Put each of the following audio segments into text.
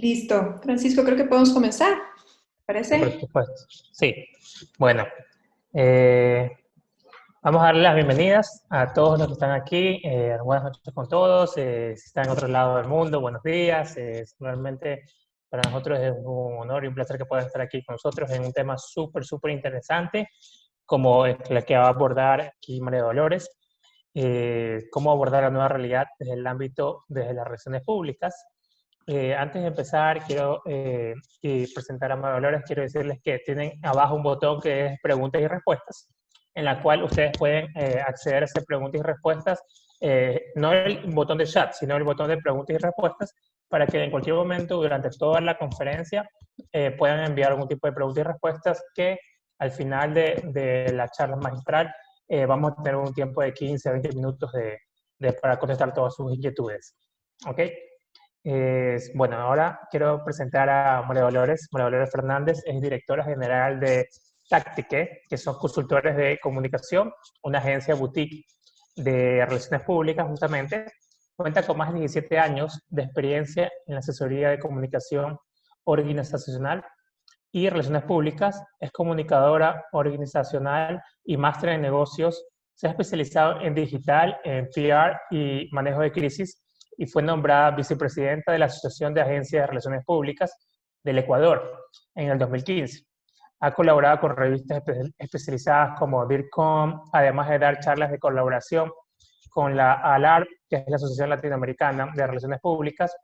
Listo. Francisco, creo que podemos comenzar. ¿Te Por parece? supuesto. Sí. Bueno, eh, vamos a darle las bienvenidas a todos los que están aquí. Buenas noches con todos. Si están en otro lado del mundo, buenos días. Realmente para nosotros es un honor y un placer que puedan estar aquí con nosotros en un tema súper interesante, como es la que va a abordar aquí María Dolores. Cómo abordar la nueva realidad desde el ámbito, desde las relaciones públicas. Antes de empezar, quiero presentar a María Dolores. Quiero decirles que tienen abajo un botón que es preguntas y respuestas, en la cual ustedes pueden acceder a hacer preguntas y respuestas, no el botón de chat, sino el botón de preguntas y respuestas, para que en cualquier momento durante toda la conferencia puedan enviar algún tipo de preguntas y respuestas que al final de la charla magistral vamos a tener un tiempo de 15 a 20 minutos para contestar todas sus inquietudes. ¿Ok? Bueno, ahora quiero presentar a María Dolores. María Dolores Fernández es directora general de Tactique, que son consultores de comunicación, una agencia boutique de relaciones públicas justamente. Cuenta con más de 17 años de experiencia en la asesoría de comunicación organizacional y relaciones públicas. Es comunicadora organizacional y máster en negocios. Se ha especializado en digital, en PR y manejo de crisis, y fue nombrada vicepresidenta de la Asociación de Agencias de Relaciones Públicas del Ecuador en el 2015. Ha colaborado con revistas especializadas como DIRCOM, además de dar charlas de colaboración con la ALAR, que es la Asociación Latinoamericana de Relaciones Públicas.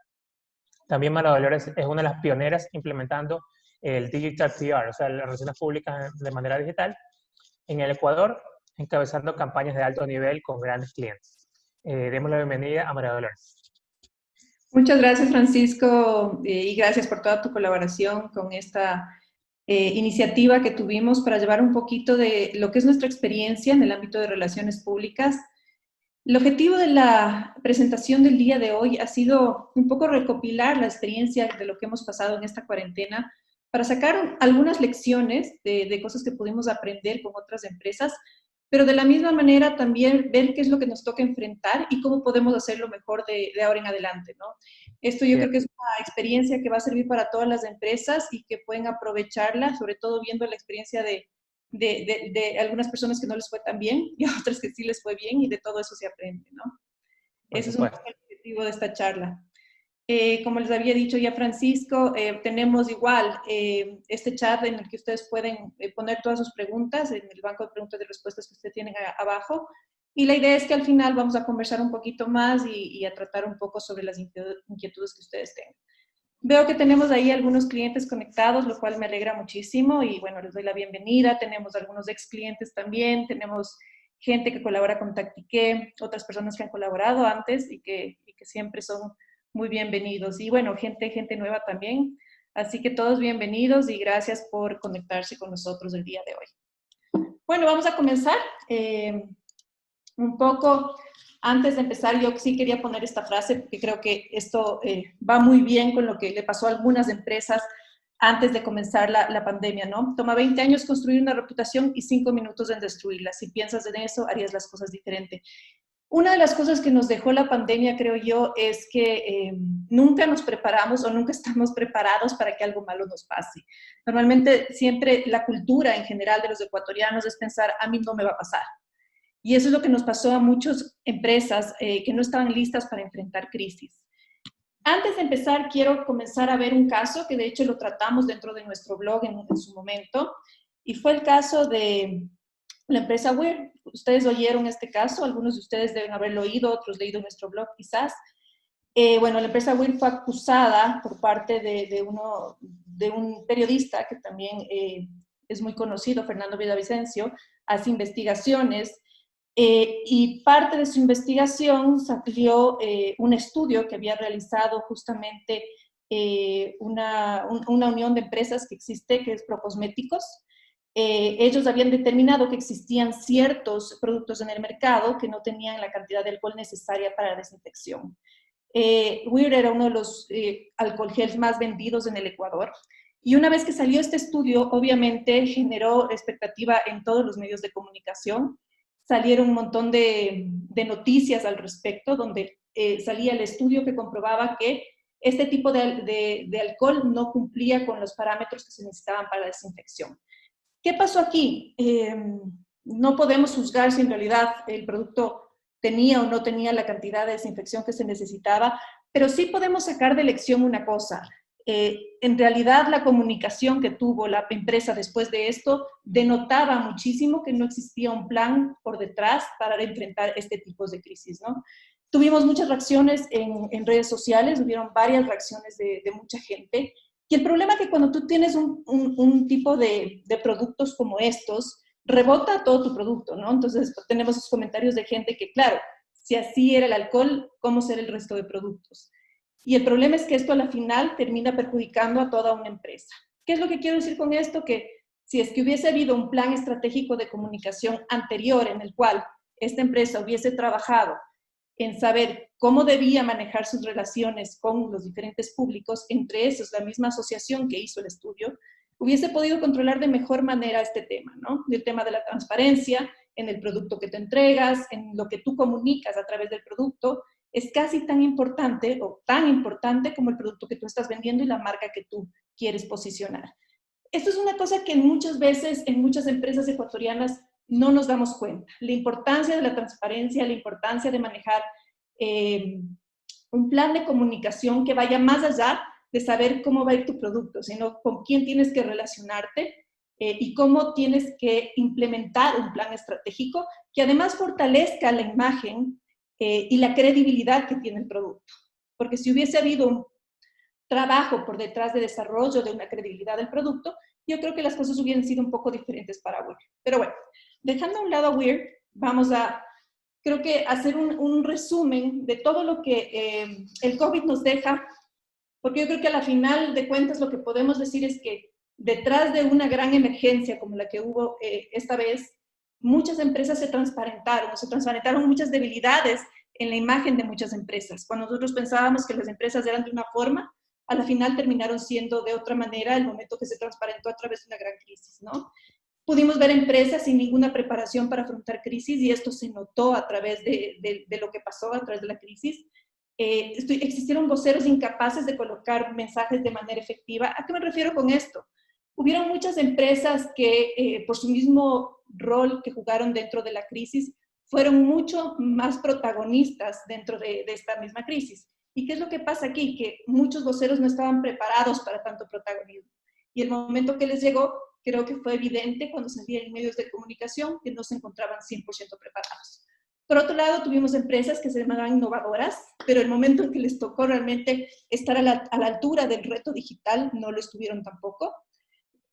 También María Dolores es una de las pioneras implementando el Digital PR, o sea, las relaciones públicas de manera digital, en el Ecuador, encabezando campañas de alto nivel con grandes clientes. Demos la bienvenida a María Dolores. Muchas gracias, Francisco, y gracias por toda tu colaboración con esta iniciativa que tuvimos para llevar un poquito de lo que es nuestra experiencia en el ámbito de relaciones públicas. El objetivo de la presentación del día de hoy ha sido un poco recopilar la experiencia de lo que hemos pasado en esta cuarentena para sacar algunas lecciones de cosas que pudimos aprender con otras empresas, pero de la misma manera también ver qué es lo que nos toca enfrentar y cómo podemos hacerlo mejor de ahora en adelante, ¿no? Esto yo Bien, creo que es una experiencia que va a servir para todas las empresas y que pueden aprovecharla, sobre todo viendo la experiencia de algunas personas que no les fue tan bien y a otras que sí les fue bien, y de todo eso se aprende, ¿no? por Ese es un poco supuesto. el objetivo de esta charla. Como les había dicho ya Francisco, tenemos igual este chat en el que ustedes pueden poner todas sus preguntas en el banco de preguntas y respuestas que ustedes tienen abajo. Y la idea es que al final vamos a conversar un poquito más y a tratar un poco sobre las inquietudes que ustedes tengan. Veo que tenemos ahí algunos clientes conectados, lo cual me alegra muchísimo y bueno, les doy la bienvenida. Tenemos algunos ex clientes también, tenemos gente que colabora con Tactique, otras personas que han colaborado antes y que siempre son muy bienvenidos. Y bueno, gente nueva también. Así que todos bienvenidos y gracias por conectarse con nosotros el día de hoy. Bueno, vamos a comenzar. Un poco, antes de empezar, yo sí quería poner esta frase porque creo que esto va muy bien con lo que le pasó a algunas empresas antes de comenzar la pandemia, ¿no? Toma 20 años construir una reputación y 5 minutos en destruirla. Si piensas en eso, harías las cosas diferente. Una de las cosas que nos dejó la pandemia, creo yo, es que nunca nos preparamos o nunca estamos preparados para que algo malo nos pase. Normalmente siempre la cultura en general de los ecuatorianos es pensar, a mí no me va a pasar. Y eso es lo que nos pasó a muchas empresas que no estaban listas para enfrentar crisis. Antes de empezar, quiero comenzar a ver un caso que de hecho lo tratamos dentro de nuestro blog en su momento, y fue el caso de la empresa Weir. Ustedes oyeron este caso, algunos de ustedes deben haberlo oído, otros leído en nuestro blog quizás. Bueno, la empresa Weir fue acusada por parte de un periodista que también es muy conocido, Fernando Villavicencio, hace investigaciones y parte de su investigación salió un estudio que había realizado justamente una unión de empresas que existe, que es Procosméticos. Ellos habían determinado que existían ciertos productos en el mercado que no tenían la cantidad de alcohol necesaria para la desinfección. Weir era uno de los alcohol gels más vendidos en el Ecuador. Y una vez que salió este estudio, obviamente generó expectativa en todos los medios de comunicación. Salieron un montón de noticias al respecto, donde salía el estudio que comprobaba que este tipo de alcohol no cumplía con los parámetros que se necesitaban para la desinfección. ¿Qué pasó aquí? No podemos juzgar si en realidad el producto tenía o no tenía la cantidad de desinfección que se necesitaba, pero sí podemos sacar de lección una cosa. En realidad la comunicación que tuvo la empresa después de esto denotaba muchísimo que no existía un plan por detrás para enfrentar este tipo de crisis, ¿no? Tuvimos muchas reacciones en redes sociales, hubieron varias reacciones de mucha gente. Y el problema es que cuando tú tienes un tipo de productos como estos, rebota todo tu producto, ¿no? Entonces tenemos esos comentarios de gente que, claro, si así era el alcohol, ¿cómo será el resto de productos? Y el problema es que esto a la final termina perjudicando a toda una empresa. ¿Qué es lo que quiero decir con esto? Que si es que hubiese habido un plan estratégico de comunicación anterior en el cual esta empresa hubiese trabajado en saber cómo debía manejar sus relaciones con los diferentes públicos, entre esos la misma asociación que hizo el estudio, hubiese podido controlar de mejor manera este tema, ¿no? El tema de la transparencia en el producto que te entregas, en lo que tú comunicas a través del producto, es casi tan importante o tan importante como el producto que tú estás vendiendo y la marca que tú quieres posicionar. Esto es una cosa que muchas veces en muchas empresas ecuatorianas no nos damos cuenta. La importancia de la transparencia, la importancia de manejar un plan de comunicación que vaya más allá de saber cómo va a ir tu producto, sino con quién tienes que relacionarte y cómo tienes que implementar un plan estratégico que además fortalezca la imagen y la credibilidad que tiene el producto. Porque si hubiese habido un trabajo por detrás de desarrollo de una credibilidad del producto, yo creo que las cosas hubieran sido un poco diferentes para Weir. Pero bueno, dejando a un lado a Weir, vamos a, creo que hacer un resumen de todo lo que el COVID nos deja, porque yo creo que a la final de cuentas lo que podemos decir es que detrás de una gran emergencia como la que hubo esta vez, muchas empresas se transparentaron muchas debilidades en la imagen de muchas empresas. Cuando nosotros pensábamos que las empresas eran de una forma, a la final terminaron siendo de otra manera el momento que se transparentó a través de una gran crisis, ¿no? Pudimos ver empresas sin ninguna preparación para afrontar crisis y esto se notó a través de lo que pasó a través de la crisis. Existieron voceros incapaces de colocar mensajes de manera efectiva. ¿A qué me refiero con esto? Hubieron muchas empresas que por su mismo rol que jugaron dentro de la crisis, fueron mucho más protagonistas dentro de esta misma crisis. ¿Y qué es lo que pasa aquí? Que muchos voceros no estaban preparados para tanto protagonismo. Y el momento que les llegó, creo que fue evidente cuando se veía en medios de comunicación que no se encontraban 100% preparados. Por otro lado, tuvimos empresas que se llamaban innovadoras, pero el momento en que les tocó realmente estar a la altura del reto digital, no lo estuvieron tampoco.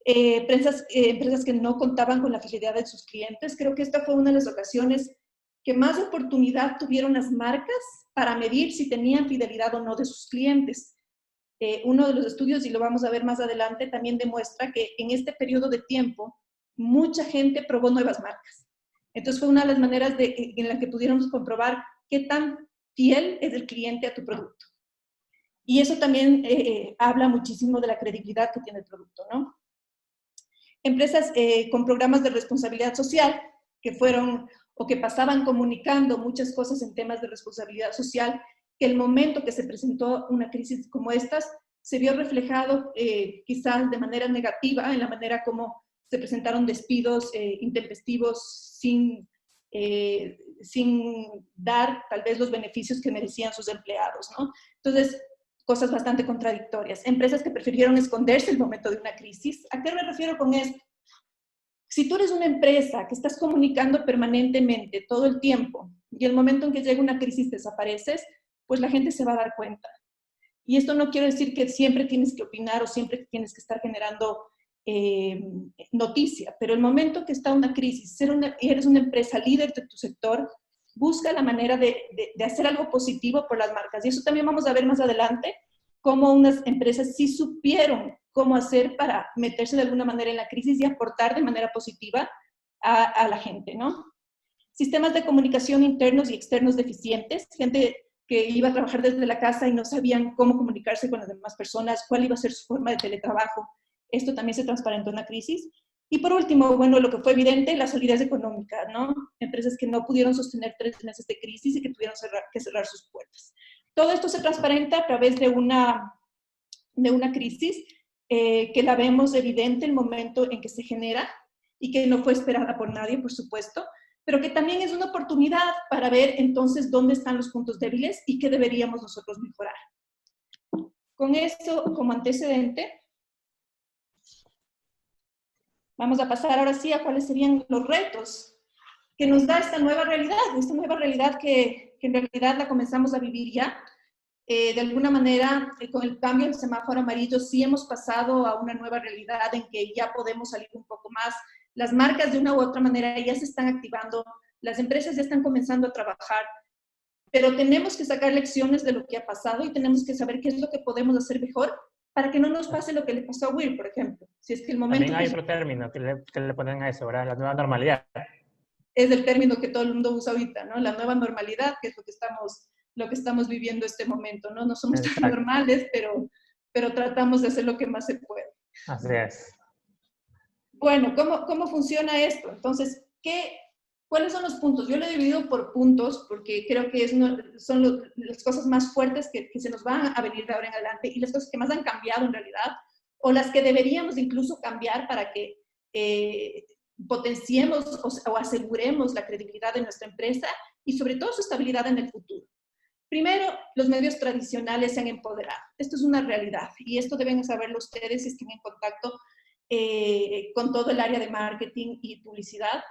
Empresas que no contaban con la fidelidad de sus clientes. Creo que esta fue una de las ocasiones que más oportunidad tuvieron las marcas para medir si tenían fidelidad o no de sus clientes. Uno de los estudios, y lo vamos a ver más adelante, también demuestra que en este periodo de tiempo mucha gente probó nuevas marcas. Entonces fue una de las maneras en la que pudiéramos comprobar qué tan fiel es el cliente a tu producto. Y eso también habla muchísimo de la credibilidad que tiene el producto, ¿no? Empresas con programas de responsabilidad social que fueron o que pasaban comunicando muchas cosas en temas de responsabilidad social, que el momento que se presentó una crisis como estas se vio reflejado quizás de manera negativa en la manera como se presentaron despidos intempestivos sin dar tal vez los beneficios que merecían sus empleados, ¿no? Entonces, cosas bastante contradictorias. Empresas que prefirieron esconderse el momento de una crisis. ¿A qué me refiero con esto? Si tú eres una empresa que estás comunicando permanentemente todo el tiempo y el momento en que llega una crisis desapareces, pues la gente se va a dar cuenta. Y esto no quiere decir que siempre tienes que opinar o siempre tienes que estar generando noticia, pero el momento que está una crisis, eres una empresa líder de tu sector, busca la manera de hacer algo positivo por las marcas. Y eso también vamos a ver más adelante, cómo unas empresas sí supieron cómo hacer para meterse de alguna manera en la crisis y aportar de manera positiva a la gente, ¿no? Sistemas de comunicación internos y externos deficientes, gente que iba a trabajar desde la casa y no sabían cómo comunicarse con las demás personas, cuál iba a ser su forma de teletrabajo. Esto también se transparentó en la crisis. Y por último, bueno, lo que fue evidente, la solidez económica, ¿no? Empresas que no pudieron sostener 3 meses de crisis y que tuvieron que cerrar sus puertas. Todo esto se transparenta a través de una crisis que la vemos evidente el momento en que se genera y que no fue esperada por nadie, por supuesto, pero que también es una oportunidad para ver entonces dónde están los puntos débiles y qué deberíamos nosotros mejorar. Con esto como antecedente, vamos a pasar ahora sí a cuáles serían los retos que nos da esta nueva realidad que en realidad la comenzamos a vivir ya. De alguna manera, con el cambio del semáforo amarillo, sí hemos pasado a una nueva realidad en que ya podemos salir un poco más. Las marcas de una u otra manera ya se están activando, las empresas ya están comenzando a trabajar, pero tenemos que sacar lecciones de lo que ha pasado y tenemos que saber qué es lo que podemos hacer mejor para que no nos pase lo que le pasó a Will, por ejemplo. Si es que el momento... También hay otro término que le ponen a eso, ¿verdad? La nueva normalidad. Es el término que todo el mundo usa ahorita, ¿no? La nueva normalidad, que es lo que estamos viviendo este momento, ¿no? No somos tan normales, pero tratamos de hacer lo que más se puede. Así es. Bueno, ¿cómo funciona esto? Entonces, ¿cuáles son los puntos? Yo lo he dividido por puntos porque creo que son las cosas más fuertes que se nos van a venir de ahora en adelante y las cosas que más han cambiado en realidad, o las que deberíamos incluso cambiar para que potenciemos o aseguremos la credibilidad de nuestra empresa y sobre todo su estabilidad en el futuro. Primero, los medios tradicionales se han empoderado. Esto es una realidad y esto deben saberlo ustedes si estén en contacto con todo el área de marketing y publicidad.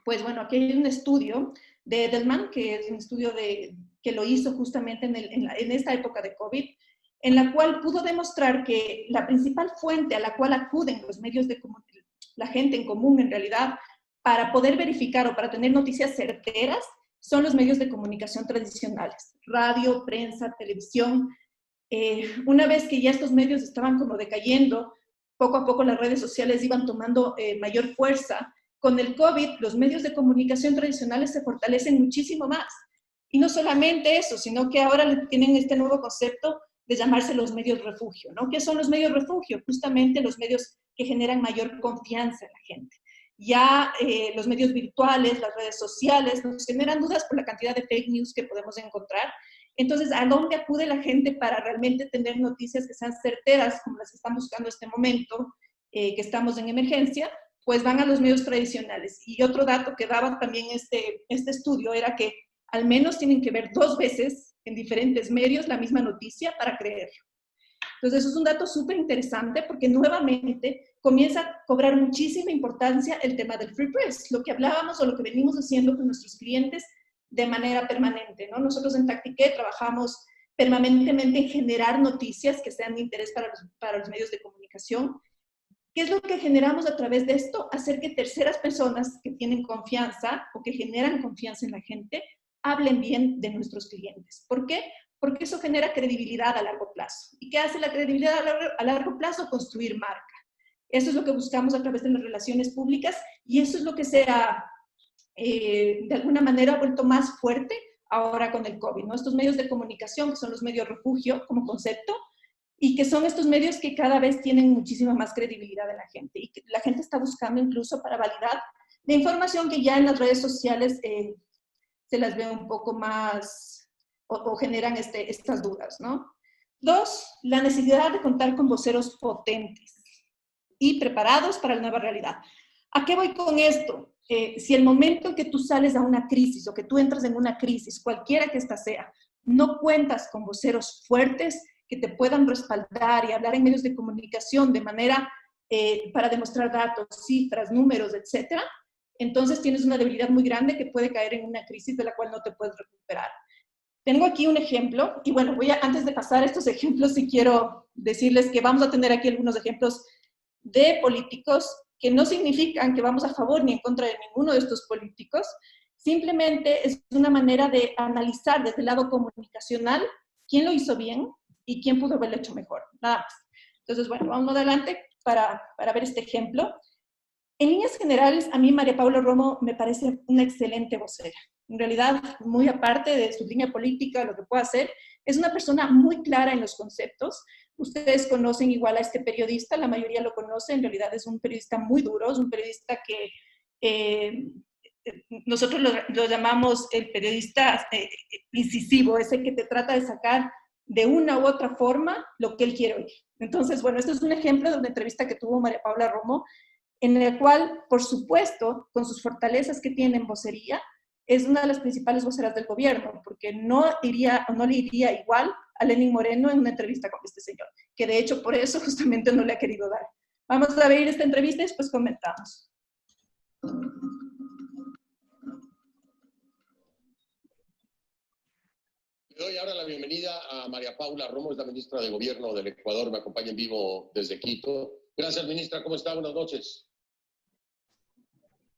Pues bueno, aquí hay un estudio de Edelman, que es un estudio que lo hizo justamente en esta época de COVID, en la cual pudo demostrar que la principal fuente a la cual acuden los medios de comunicación, la gente en común en realidad, para poder verificar o para tener noticias certeras, son los medios de comunicación tradicionales, radio, prensa, televisión. Una vez que ya estos medios estaban como decayendo, poco a poco las redes sociales iban tomando mayor fuerza. Con el COVID, los medios de comunicación tradicionales se fortalecen muchísimo más. Y no solamente eso, sino que ahora tienen este nuevo concepto de llamarse los medios refugio, ¿no? ¿Qué son los medios refugio? Justamente los medios que generan mayor confianza en la gente. Ya los medios virtuales, las redes sociales, nos generan dudas por la cantidad de fake news que podemos encontrar. Entonces, ¿a dónde acude la gente para realmente tener noticias que sean certeras, como las que están buscando en este momento, que estamos en emergencia? Pues van a los medios tradicionales. Y otro dato que daba también este estudio era que al menos tienen que ver 2 veces en diferentes medios la misma noticia para creerlo. Entonces, eso es un dato súper interesante porque nuevamente comienza a cobrar muchísima importancia el tema del free press, lo que hablábamos o lo que venimos haciendo con nuestros clientes de manera permanente, ¿no? Nosotros en Tactique trabajamos permanentemente en generar noticias que sean de interés para los medios de comunicación. ¿Qué es lo que generamos a través de esto? Hacer que terceras personas que tienen confianza o que generan confianza en la gente hablen bien de nuestros clientes. ¿Por qué? Porque eso genera credibilidad a largo plazo. ¿Y qué hace la credibilidad a largo plazo? Construir marca. Eso es lo que buscamos a través de las relaciones públicas y eso es lo que se ha, de alguna manera, vuelto más fuerte ahora con el COVID, ¿no? Estos medios de comunicación, que son los medios refugio como concepto, y que son estos medios que cada vez tienen muchísima más credibilidad de la gente y que la gente está buscando incluso para validar la información que ya en las redes sociales se las ve un poco más o generan estas dudas, ¿no? 2, la necesidad de contar con voceros potentes y preparados para la nueva realidad. ¿A qué voy con esto? Si el momento en que tú sales a una crisis o que tú entras en una crisis, cualquiera que ésta sea, no cuentas con voceros fuertes que te puedan respaldar y hablar en medios de comunicación de manera para demostrar datos, cifras, números, etcétera, entonces tienes una debilidad muy grande que puede caer en una crisis de la cual no te puedes recuperar. Tengo aquí un ejemplo, y bueno, antes de pasar a estos ejemplos, sí quiero decirles que vamos a tener aquí algunos ejemplos de políticos que no significan que vamos a favor ni en contra de ninguno de estos políticos, simplemente es una manera de analizar desde el lado comunicacional quién lo hizo bien y quién pudo haberlo hecho mejor, nada más. Entonces, bueno, vamos adelante para ver este ejemplo. En líneas generales, a mí María Paula Romo me parece una excelente vocera. En realidad, muy aparte de su línea política, lo que pueda hacer, es una persona muy clara en los conceptos. Ustedes conocen igual a este periodista, la mayoría lo conoce, en realidad es un periodista muy duro, es un periodista que nosotros lo llamamos el periodista incisivo, ese que te trata de sacar de una u otra forma lo que él quiere oír. Entonces, bueno, este es un ejemplo de una entrevista que tuvo María Paula Romo, en la cual, por supuesto, con sus fortalezas que tiene en vocería, es una de las principales voceras del gobierno, porque no le iría igual a Lenín Moreno en una entrevista con este señor, que de hecho por eso justamente no le ha querido dar. Vamos a ver esta entrevista y después comentamos. Le doy ahora la bienvenida a María Paula Romo, es la ministra de Gobierno del Ecuador, me acompaña en vivo desde Quito. Gracias, ministra, ¿cómo está? Buenas noches.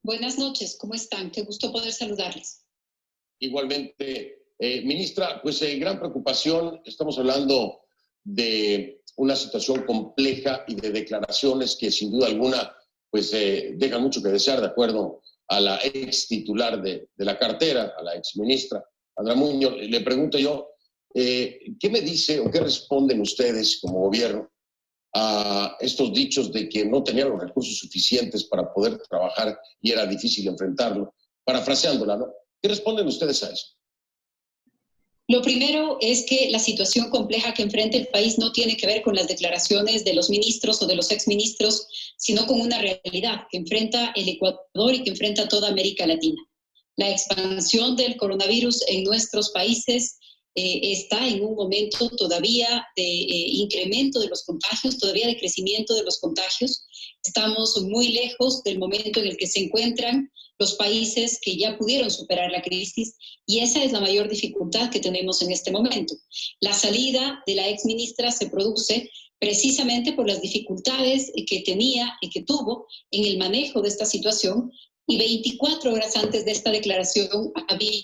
Buenas noches, ¿cómo están? Qué gusto poder saludarles. Igualmente, ministra, pues gran preocupación, estamos hablando de una situación compleja y de declaraciones que sin duda alguna pues dejan mucho que desear, de acuerdo a la ex titular de la cartera, a la ex ministra Andra Muñoz. Le pregunto yo, ¿qué me dice o qué responden ustedes como gobierno a estos dichos de que no tenían los recursos suficientes para poder trabajar y era difícil enfrentarlo? Parafraseándola, ¿no? ¿Qué responden ustedes a eso? Lo primero es que la situación compleja que enfrenta el país no tiene que ver con las declaraciones de los ministros o de los exministros, sino con una realidad que enfrenta el Ecuador y que enfrenta toda América Latina. La expansión del coronavirus en nuestros países está en un momento todavía de incremento de los contagios, todavía de crecimiento de los contagios. Estamos muy lejos del momento en el que se encuentran los países que ya pudieron superar la crisis, y esa es la mayor dificultad que tenemos en este momento. La salida de la exministra se produce precisamente por las dificultades que tenía y que tuvo en el manejo de esta situación, y 24 horas antes de esta declaración había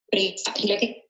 prensa en la que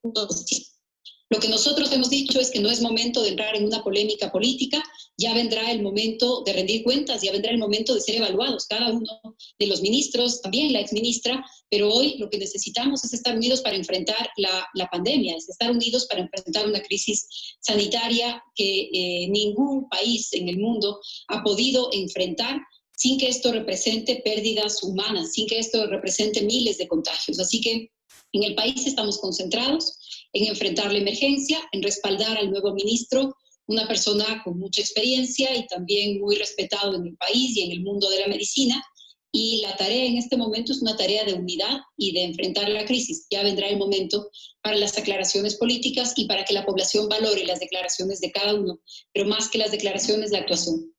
lo que nosotros hemos dicho es que no es momento de entrar en una polémica política, ya vendrá el momento de rendir cuentas, ya vendrá el momento de ser evaluados, cada uno de los ministros, también la exministra, pero hoy lo que necesitamos es estar unidos para enfrentar la pandemia, es estar unidos para enfrentar una crisis sanitaria que ningún país en el mundo ha podido enfrentar sin que esto represente pérdidas humanas, sin que esto represente miles de contagios. Así que en el país estamos concentrados en enfrentar la emergencia, en respaldar al nuevo ministro, una persona con mucha experiencia y también muy respetado en el país y en el mundo de la medicina. Y la tarea en este momento es una tarea de unidad y de enfrentar la crisis. Ya vendrá el momento para las aclaraciones políticas y para que la población valore las declaraciones de cada uno, pero más que las declaraciones, la actuación.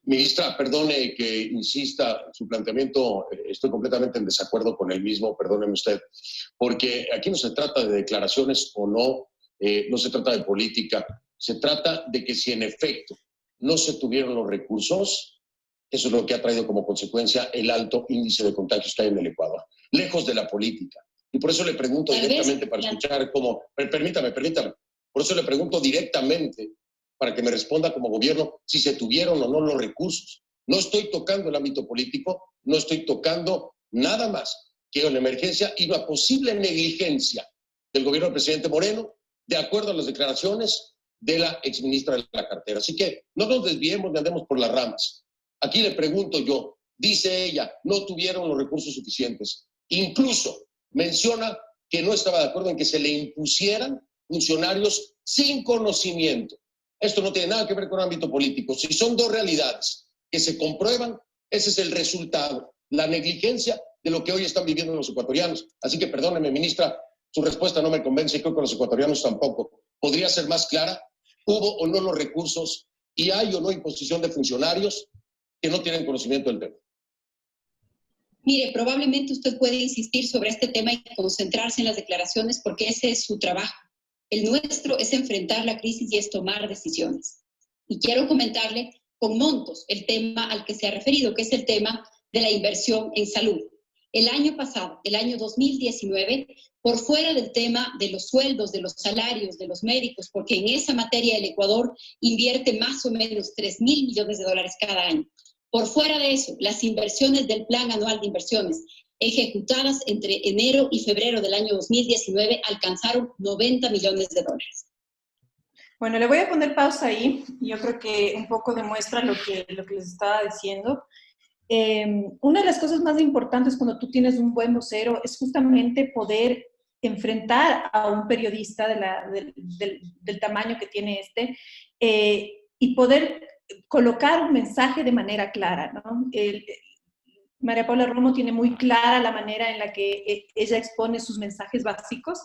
Ministra, perdone que insista, su planteamiento, estoy completamente en desacuerdo con el mismo, perdóneme usted, porque aquí no se trata de declaraciones o no, no se trata de política, se trata de que si en efecto no se tuvieron los recursos, eso es lo que ha traído como consecuencia el alto índice de contagios que hay en el Ecuador, lejos de la política. Y por eso le pregunto directamente para escuchar cómo, permítame, por eso le pregunto directamente para que me responda como gobierno si se tuvieron o no los recursos. No estoy tocando el ámbito político, no estoy tocando nada más que en la emergencia y la posible negligencia del gobierno del presidente Moreno, de acuerdo a las declaraciones de la exministra de la cartera. Así que no nos desviemos ni andemos por las ramas. Aquí le pregunto yo, dice ella, no tuvieron los recursos suficientes. Incluso menciona que no estaba de acuerdo en que se le impusieran funcionarios sin conocimiento. Esto no tiene nada que ver con el ámbito político. Si son dos realidades que se comprueban, ese es el resultado, la negligencia de lo que hoy están viviendo los ecuatorianos. Así que perdóneme, ministra, su respuesta no me convence y creo que los ecuatorianos tampoco. ¿Podría ser más clara? ¿Hubo o no los recursos? ¿Y hay o no imposición de funcionarios que no tienen conocimiento del tema? Mire, probablemente usted puede insistir sobre este tema y concentrarse en las declaraciones porque ese es su trabajo. El nuestro es enfrentar la crisis y es tomar decisiones. Y quiero comentarle con montos el tema al que se ha referido, que es el tema de la inversión en salud. El año pasado, el año 2019, por fuera del tema de los sueldos, de los salarios, de los médicos, porque en esa materia el Ecuador invierte más o menos 3.000 millones de dólares cada año. Por fuera de eso, las inversiones del Plan Anual de Inversiones ejecutadas entre enero y febrero del año 2019 alcanzaron 90 millones de dólares. Bueno, le voy a poner pausa ahí. Yo creo que un poco demuestra lo que les estaba diciendo. Una de las cosas más importantes cuando tú tienes un buen vocero es justamente poder enfrentar a un periodista del tamaño que tiene y poder colocar un mensaje de manera clara, ¿no? María Paula Romo tiene muy clara la manera en la que ella expone sus mensajes básicos,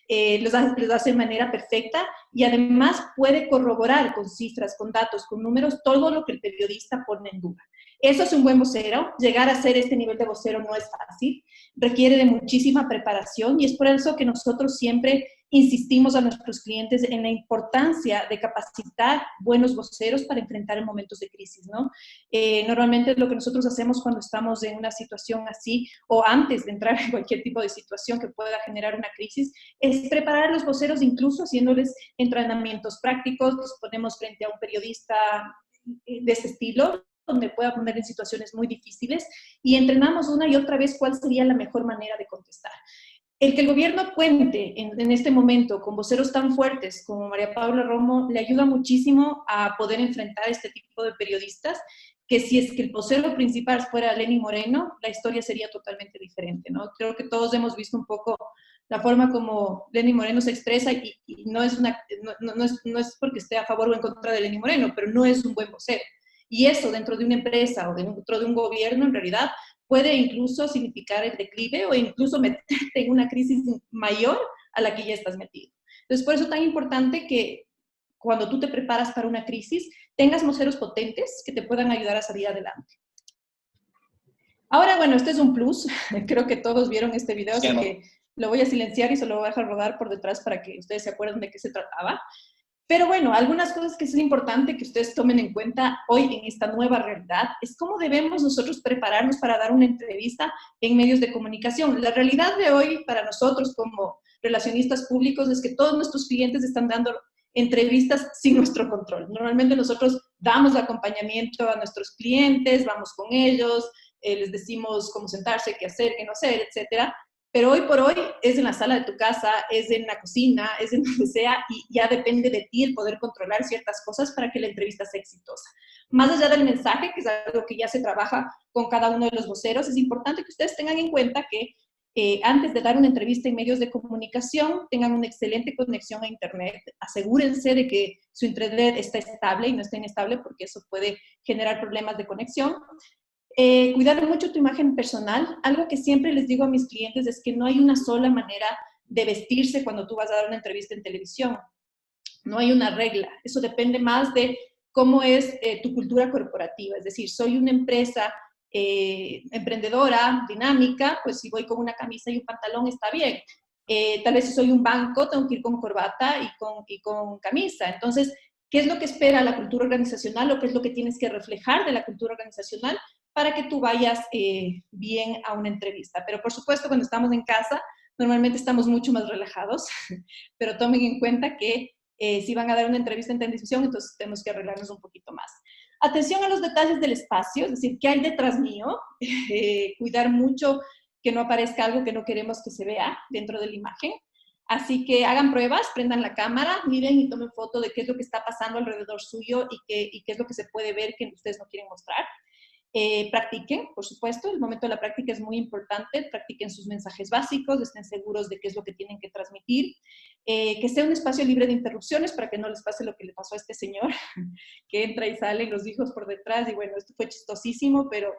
los hace de manera perfecta y además puede corroborar con cifras, con datos, con números, todo lo que el periodista pone en duda. Eso es un buen vocero. Llegar a ser este nivel de vocero no es fácil, requiere de muchísima preparación y es por eso que nosotros siempre insistimos a nuestros clientes en la importancia de capacitar buenos voceros para enfrentar momentos de crisis, ¿no? Normalmente lo que nosotros hacemos cuando estamos en una situación así o antes de entrar en cualquier tipo de situación que pueda generar una crisis es preparar a los voceros incluso haciéndoles entrenamientos prácticos, los ponemos frente a un periodista de ese estilo donde pueda poner en situaciones muy difíciles y entrenamos una y otra vez cuál sería la mejor manera de contestar. El que el gobierno cuente en este momento con voceros tan fuertes como María Paula Romo le ayuda muchísimo a poder enfrentar este tipo de periodistas, que si es que el vocero principal fuera Lenín Moreno, la historia sería totalmente diferente, ¿no? Creo que todos hemos visto un poco la forma como Lenín Moreno se expresa y no es porque esté a favor o en contra de Lenín Moreno, pero no es un buen vocero. Y eso dentro de una empresa o dentro de un gobierno, en realidad, puede incluso significar el declive o incluso meterte en una crisis mayor a la que ya estás metido. Entonces, por eso es tan importante que cuando tú te preparas para una crisis, tengas voceros potentes que te puedan ayudar a salir adelante. Ahora, bueno, este es un plus. Creo que todos vieron este video, así que lo voy a silenciar y se lo voy a dejar rodar por detrás para que ustedes se acuerden de qué se trataba. Pero bueno, algunas cosas que es importante que ustedes tomen en cuenta hoy en esta nueva realidad es cómo debemos nosotros prepararnos para dar una entrevista en medios de comunicación. La realidad de hoy para nosotros como relacionistas públicos es que todos nuestros clientes están dando entrevistas sin nuestro control. Normalmente nosotros damos acompañamiento a nuestros clientes, vamos con ellos, les decimos cómo sentarse, qué hacer, qué no hacer, etcétera. Pero hoy por hoy es en la sala de tu casa, es en la cocina, es en donde sea y ya depende de ti el poder controlar ciertas cosas para que la entrevista sea exitosa. Más allá del mensaje, que es algo que ya se trabaja con cada uno de los voceros, es importante que ustedes tengan en cuenta que antes de dar una entrevista en medios de comunicación, tengan una excelente conexión a Internet. Asegúrense de que su Internet está estable y no está inestable porque eso puede generar problemas de conexión. Cuidar mucho tu imagen personal. Algo que siempre les digo a mis clientes es que no hay una sola manera de vestirse cuando tú vas a dar una entrevista en televisión. No hay una regla. Eso depende más de cómo es tu cultura corporativa. Es decir, soy una empresa emprendedora, dinámica, pues si voy con una camisa y un pantalón está bien. Tal vez si soy un banco, tengo que ir con corbata y con camisa. Entonces, ¿qué es lo que espera la cultura organizacional o qué es lo que tienes que reflejar de la cultura organizacional para que tú vayas bien a una entrevista? Pero por supuesto, cuando estamos en casa, normalmente estamos mucho más relajados, pero tomen en cuenta que si van a dar una entrevista en televisión, entonces tenemos que arreglarnos un poquito más. Atención a los detalles del espacio, es decir, ¿qué hay detrás mío? Cuidar mucho que no aparezca algo que no queremos que se vea dentro de la imagen. Así que hagan pruebas, prendan la cámara, miren y tomen foto de qué es lo que está pasando alrededor suyo y qué es lo que se puede ver que ustedes no quieren mostrar. Practiquen, por supuesto, el momento de la práctica es muy importante, practiquen sus mensajes básicos, estén seguros de qué es lo que tienen que transmitir, que sea un espacio libre de interrupciones para que no les pase lo que le pasó a este señor, que entra y salen los hijos por detrás y bueno, esto fue chistosísimo, pero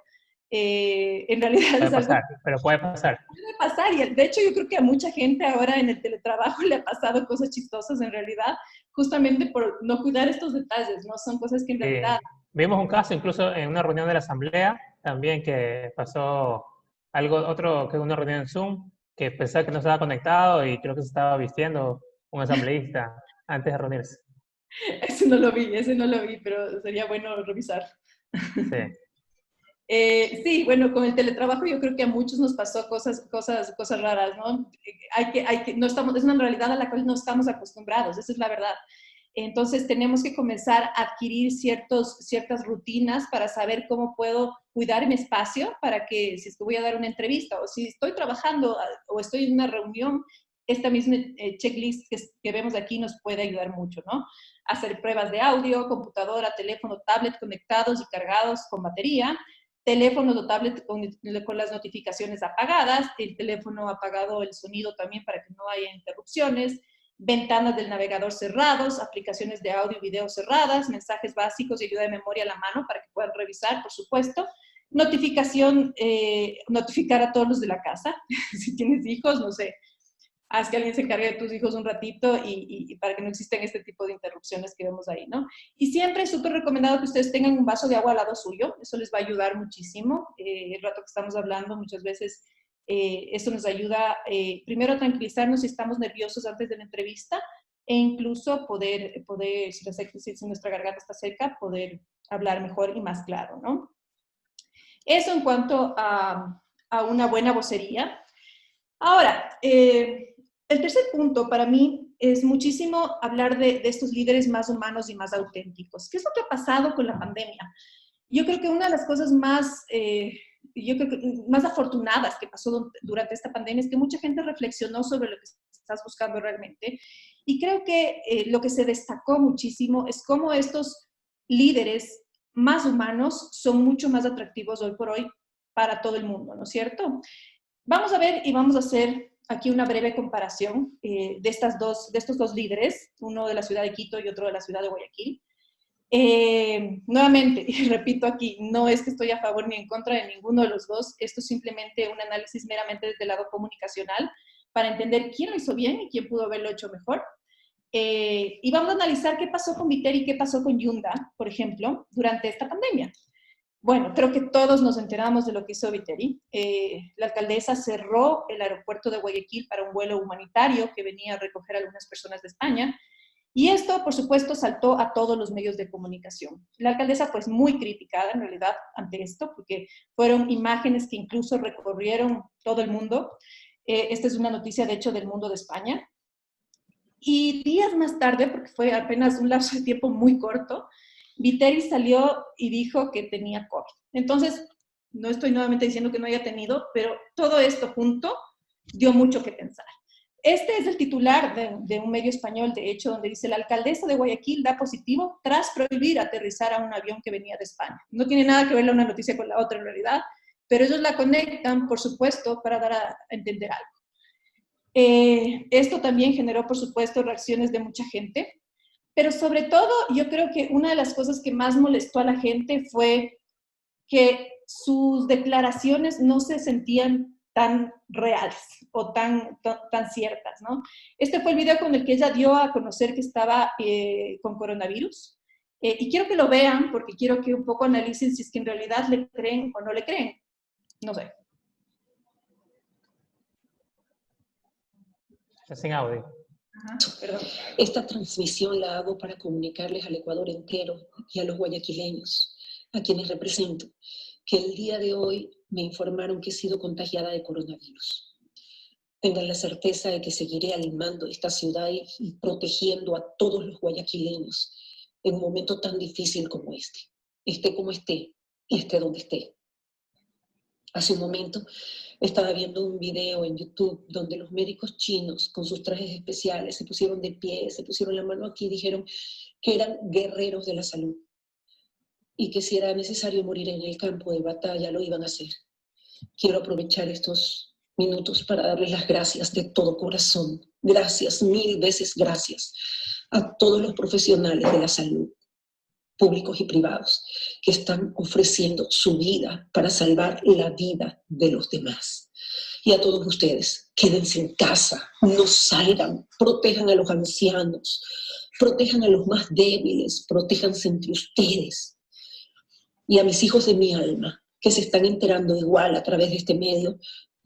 en realidad puede es pasar, algo... pero puede pasar. Puede pasar y de hecho yo creo que a mucha gente ahora en el teletrabajo le ha pasado cosas chistosas en realidad, justamente por no cuidar estos detalles, ¿no? Son cosas que en realidad... Vimos un caso incluso en una reunión de la asamblea también que pasó otro que una reunión en Zoom, que pensaba que no estaba conectado y creo que se estaba vistiendo un asambleísta antes de reunirse. Ese no lo vi, pero sería bueno revisar. Sí. Sí, bueno, con el teletrabajo yo creo que a muchos nos pasó cosas raras, ¿no? No estamos, es una realidad a la cual no estamos acostumbrados, esa es la verdad. Entonces tenemos que comenzar a adquirir ciertas rutinas para saber cómo puedo cuidar mi espacio para que si es que voy a dar una entrevista o si estoy trabajando o estoy en una reunión, esta misma checklist que vemos aquí nos puede ayudar mucho, ¿no? Hacer pruebas de audio, computadora, teléfono, tablet conectados y cargados con batería, teléfonos o tablet con las notificaciones apagadas, el teléfono apagado, el sonido también para que no haya interrupciones, ventanas del navegador cerrados, aplicaciones de audio y video cerradas, mensajes básicos y ayuda de memoria a la mano para que puedan revisar, por supuesto. Notificar a todos los de la casa, si tienes hijos, no sé, haz que alguien se encargue de tus hijos un ratito y para que no existan este tipo de interrupciones que vemos ahí, ¿no? Y siempre es súper recomendado que ustedes tengan un vaso de agua al lado suyo, eso les va a ayudar muchísimo. El rato que estamos hablando, muchas veces esto nos ayuda primero a tranquilizarnos si estamos nerviosos antes de la entrevista e incluso poder si nuestra garganta está seca, poder hablar mejor y más claro, ¿no? Eso en cuanto a una buena vocería. Ahora, el tercer punto para mí es muchísimo hablar de estos líderes más humanos y más auténticos. ¿Qué es lo que ha pasado con la pandemia? Yo creo que una de las cosas más afortunadas que pasó durante esta pandemia es que mucha gente reflexionó sobre lo que estás buscando realmente. Y creo que lo que se destacó muchísimo es cómo estos líderes más humanos son mucho más atractivos hoy por hoy para todo el mundo, ¿no es cierto? Vamos a ver y vamos a hacer aquí una breve comparación de estos dos líderes, uno de la ciudad de Quito y otro de la ciudad de Guayaquil. Nuevamente, y repito aquí, no es que estoy a favor ni en contra de ninguno de los dos, esto es simplemente un análisis meramente desde el lado comunicacional para entender quién lo hizo bien y quién pudo haberlo hecho mejor. Y vamos a analizar qué pasó con Viteri y qué pasó con Yunda, por ejemplo, durante esta pandemia. Bueno, creo que todos nos enteramos de lo que hizo Viteri. La alcaldesa cerró el aeropuerto de Guayaquil para un vuelo humanitario que venía a recoger a algunas personas de España. Y esto, por supuesto, saltó a todos los medios de comunicación. La alcaldesa, pues, muy criticada en realidad ante esto, porque fueron imágenes que incluso recorrieron todo el mundo. Esta es una noticia, de hecho, del Mundo de España. Y días más tarde, porque fue apenas un lapso de tiempo muy corto, Viteri salió y dijo que tenía COVID. Entonces, no estoy nuevamente diciendo que no haya tenido, pero todo esto junto dio mucho que pensar. Este es el titular de un medio español, de hecho, donde dice: la alcaldesa de Guayaquil da positivo tras prohibir aterrizar a un avión que venía de España. No tiene nada que ver una noticia con la otra en realidad, pero ellos la conectan, por supuesto, para dar a entender algo. Esto también generó, por supuesto, reacciones de mucha gente, pero sobre todo yo creo que una de las cosas que más molestó a la gente fue que sus declaraciones no se sentían tan reales o tan ciertas, ¿no? Este fue el video con el que ella dio a conocer que estaba con coronavirus. Y quiero que lo vean porque quiero que un poco analicen si es que en realidad le creen o no le creen. No sé. Sin audio. Ajá, perdón. Esta transmisión la hago para comunicarles al Ecuador entero y a los guayaquileños, a quienes represento, que el día de hoy me informaron que he sido contagiada de coronavirus. Tengan la certeza de que seguiré animando esta ciudad y protegiendo a todos los guayaquileños en un momento tan difícil como este. Esté como esté y esté donde esté. Hace un momento estaba viendo un video en YouTube donde los médicos chinos con sus trajes especiales se pusieron de pie, se pusieron la mano aquí y dijeron que eran guerreros de la salud y que si era necesario morir en el campo de batalla lo iban a hacer. Quiero aprovechar estos minutos para darles las gracias de todo corazón. Gracias, 1000 veces gracias a todos los profesionales de la salud, públicos y privados, que están ofreciendo su vida para salvar la vida de los demás. Y a todos ustedes, quédense en casa, no salgan, protejan a los ancianos, protejan a los más débiles, protéjanse entre ustedes. Y a mis hijos de mi alma, que se están enterando igual a través de este medio,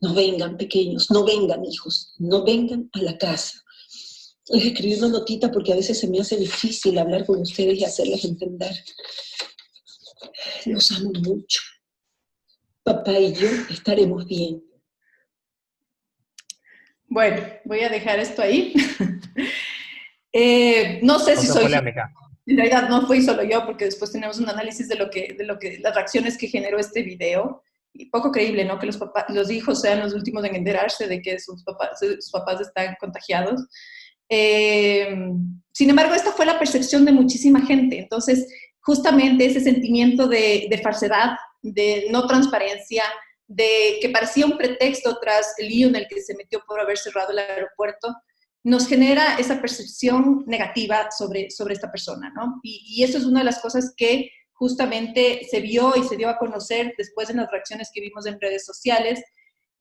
no vengan pequeños, no vengan hijos, no vengan a la casa. Les escribí una notita porque a veces se me hace difícil hablar con ustedes y hacerles entender. Los amo mucho. Papá y yo estaremos bien. Bueno, voy a dejar esto ahí. No sé si soy... Polémica. En realidad no fui solo yo, porque después tenemos un análisis de las reacciones que generó este video. Y poco creíble, ¿no? Que los hijos sean los últimos en enterarse de que sus papás están contagiados. Sin embargo, esta fue la percepción de muchísima gente. Entonces, justamente ese sentimiento de falsedad de no transparencia, de que parecía un pretexto tras el lío en el que se metió por haber cerrado el aeropuerto, nos genera esa percepción negativa sobre esta persona, ¿no? Y eso es una de las cosas que justamente se vio y se dio a conocer después de las reacciones que vimos en redes sociales,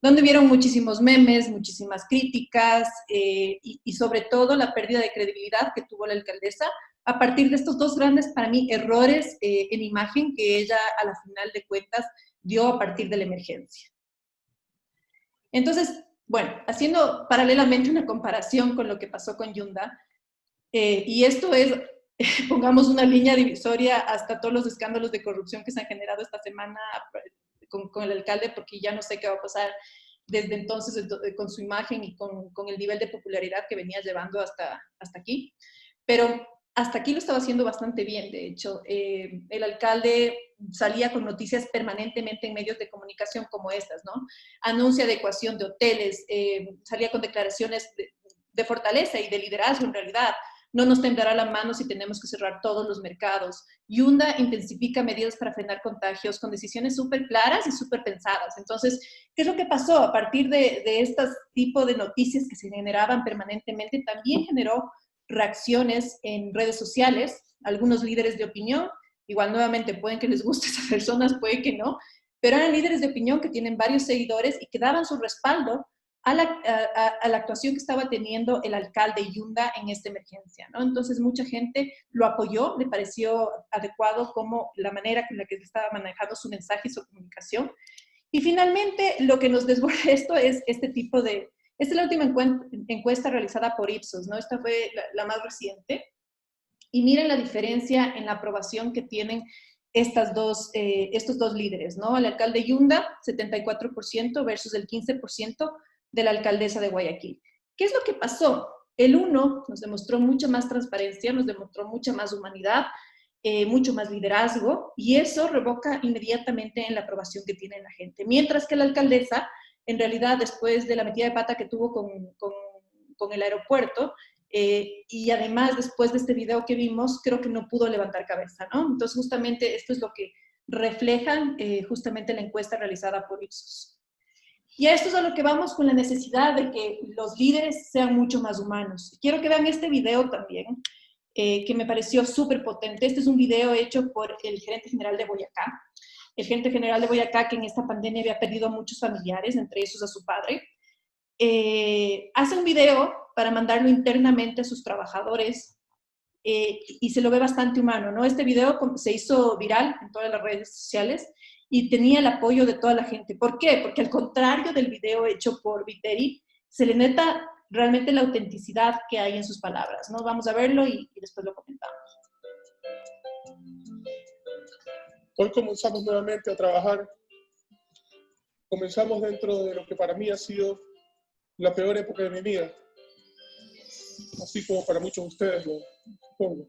donde vieron muchísimos memes, muchísimas críticas y sobre todo la pérdida de credibilidad que tuvo la alcaldesa a partir de estos dos grandes, para mí, errores en imagen que ella a la final de cuentas dio a partir de la emergencia. Entonces, bueno, haciendo paralelamente una comparación con lo que pasó con Yunda, y esto es, pongamos una línea divisoria hasta todos los escándalos de corrupción que se han generado esta semana con el alcalde, porque ya no sé qué va a pasar desde entonces con su imagen y con el nivel de popularidad que venía llevando hasta aquí. Pero hasta aquí lo estaba haciendo bastante bien, de hecho. El alcalde salía con noticias permanentemente en medios de comunicación como estas, ¿no? Anuncia adecuación de hoteles, salía con declaraciones de fortaleza y de liderazgo en realidad. No nos temblará la mano si tenemos que cerrar todos los mercados. Yunda intensifica medidas para frenar contagios con decisiones súper claras y súper pensadas. Entonces, ¿qué es lo que pasó? A partir de este tipo de noticias que se generaban permanentemente, también generó reacciones en redes sociales, algunos líderes de opinión, igual nuevamente pueden que les guste a esas personas, puede que no, pero eran líderes de opinión que tienen varios seguidores y que daban su respaldo a la actuación que estaba teniendo el alcalde Yunda en esta emergencia, ¿no? Entonces mucha gente lo apoyó, le pareció adecuado como la manera con la que se estaba manejando su mensaje y su comunicación. Y finalmente lo que nos desborda esto es este tipo de... Esta es la última encuesta realizada por Ipsos, ¿no? Esta fue la más reciente. Y miren la diferencia en la aprobación que tienen estos dos líderes, ¿no? El alcalde Yunda, 74% versus el 15% de la alcaldesa de Guayaquil. ¿Qué es lo que pasó? El uno nos demostró mucha más transparencia, nos demostró mucha más humanidad, mucho más liderazgo, y eso revoca inmediatamente en la aprobación que tiene la gente. Mientras que la alcaldesa, en realidad, después de la metida de pata que tuvo con el aeropuerto, y además después de este video que vimos, creo que no pudo levantar cabeza, ¿no? Entonces, justamente esto es lo que refleja justamente la encuesta realizada por Ipsos. Y a esto es a lo que vamos con la necesidad de que los líderes sean mucho más humanos. Quiero que vean este video también, que me pareció súper potente. Este es un video hecho por el gerente general de Boyacá. El gerente general de Boyacá, que en esta pandemia había perdido a muchos familiares, entre esos a su padre, hace un video para mandarlo internamente a sus trabajadores y se lo ve bastante humano, ¿no? Este video se hizo viral en todas las redes sociales y tenía el apoyo de toda la gente. ¿Por qué? Porque al contrario del video hecho por Viteri, se le nota realmente la autenticidad que hay en sus palabras, ¿no? Vamos a verlo y después lo comentamos. Hoy comenzamos nuevamente a trabajar. Comenzamos dentro de lo que para mí ha sido la peor época de mi vida, así como para muchos de ustedes, lo supongo.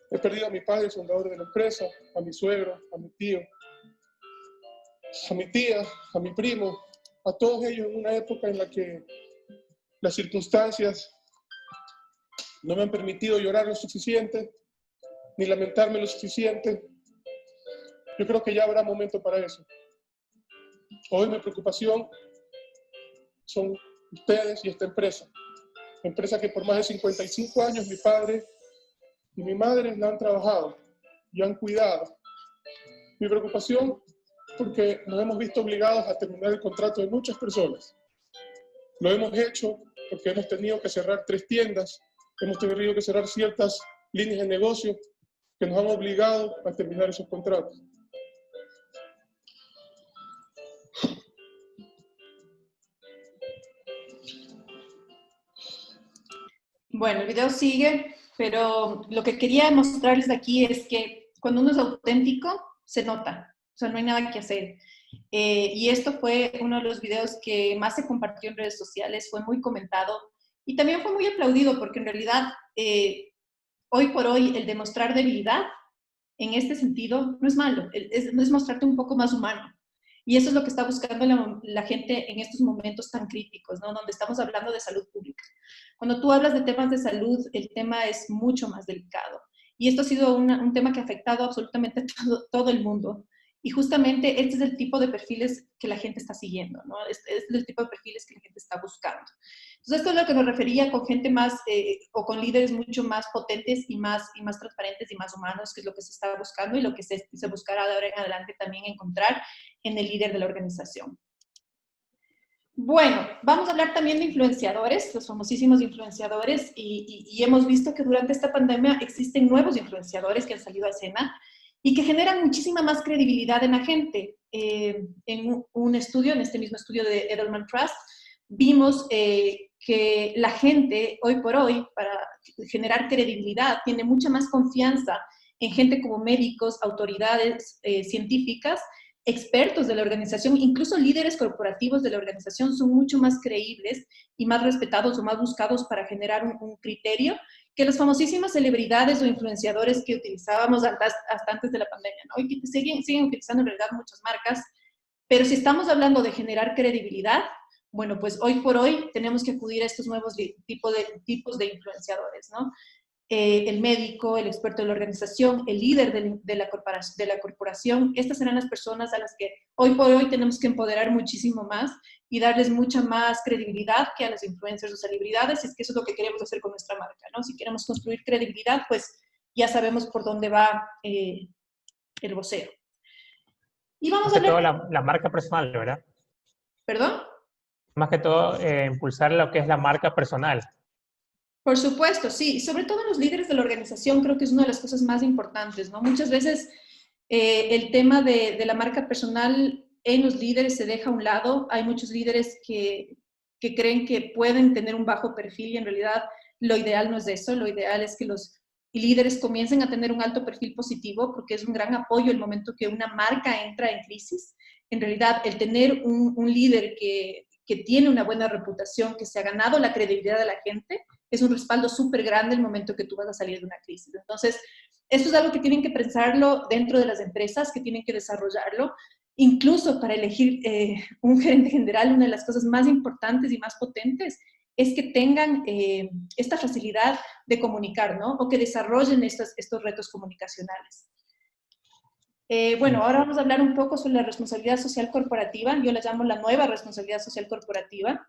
He perdido a mi padre, fundador de la empresa, a mi suegro, a mi tío, a mi tía, a mi primo, a todos ellos en una época en la que las circunstancias no me han permitido llorar lo suficiente, ni lamentarme lo suficiente. Yo creo que ya habrá momento para eso. Hoy mi preocupación son ustedes y esta empresa que por más de 55 años mi padre y mi madre la han trabajado y han cuidado. Mi preocupación porque nos hemos visto obligados a terminar el contrato de muchas personas. Lo hemos hecho porque hemos tenido que cerrar 3 tiendas, hemos tenido que cerrar ciertas líneas de negocio que nos han obligado a terminar esos contratos. Bueno, el video sigue, pero lo que quería mostrarles aquí es que cuando uno es auténtico, se nota, o sea, no hay nada que hacer. Y esto fue uno de los videos que más se compartió en redes sociales, fue muy comentado y también fue muy aplaudido porque en realidad hoy por hoy el demostrar debilidad en este sentido no es malo, es mostrarte un poco más humano. Y eso es lo que está buscando la gente en estos momentos tan críticos, ¿no? Donde estamos hablando de salud pública. Cuando tú hablas de temas de salud, el tema es mucho más delicado. Y esto ha sido un tema que ha afectado absolutamente todo el mundo. Y justamente este es el tipo de perfiles que la gente está siguiendo, ¿no? Este es el tipo de perfiles que la gente está buscando. Entonces, esto es lo que nos refería con gente más, o con líderes mucho más potentes y más transparentes y más humanos, que es lo que se está buscando y lo que se buscará de ahora en adelante también encontrar en el líder de la organización. Bueno, vamos a hablar también de influenciadores, los famosísimos influenciadores, y hemos visto que durante esta pandemia existen nuevos influenciadores que han salido a escena y que generan muchísima más credibilidad en la gente. En un estudio, en este mismo estudio de Edelman Trust, vimos que la gente, hoy por hoy, para generar credibilidad, tiene mucha más confianza en gente como médicos, autoridades científicas, expertos de la organización, incluso líderes corporativos de la organización son mucho más creíbles y más respetados o más buscados para generar un criterio que las famosísimas celebridades o influenciadores que utilizábamos hasta antes de la pandemia, ¿no? Y que siguen utilizando en realidad muchas marcas, pero si estamos hablando de generar credibilidad, bueno, pues hoy por hoy tenemos que acudir a estos nuevos tipos de influenciadores, ¿no? El médico, el experto de la organización, el líder de la corporación. Estas serán las personas a las que hoy por hoy tenemos que empoderar muchísimo más y darles mucha más credibilidad que a los influencers o celebridades, y es que eso es lo que queremos hacer con nuestra marca, ¿no? Si queremos construir credibilidad, pues ya sabemos por dónde va el vocero. Y vamos más a que hablar... todo la marca personal, ¿verdad? ¿Perdón? Más que todo impulsar lo que es la marca personal. Por supuesto, sí. Y sobre todo los líderes de la organización creo que es una de las cosas más importantes, ¿no? Muchas veces el tema de la marca personal en los líderes se deja a un lado. Hay muchos líderes que creen que pueden tener un bajo perfil y en realidad lo ideal no es eso. Lo ideal es que los líderes comiencen a tener un alto perfil positivo porque es un gran apoyo el momento que una marca entra en crisis. En realidad, el tener un líder que tiene una buena reputación, que se ha ganado la credibilidad de la gente, es un respaldo súper grande el momento que tú vas a salir de una crisis. Entonces, esto es algo que tienen que pensarlo dentro de las empresas, que tienen que desarrollarlo. Incluso para elegir un gerente general, una de las cosas más importantes y más potentes es que tengan esta facilidad de comunicar, ¿no? O que desarrollen estos retos comunicacionales. Bueno, ahora vamos a hablar un poco sobre la responsabilidad social corporativa. Yo la llamo la nueva responsabilidad social corporativa.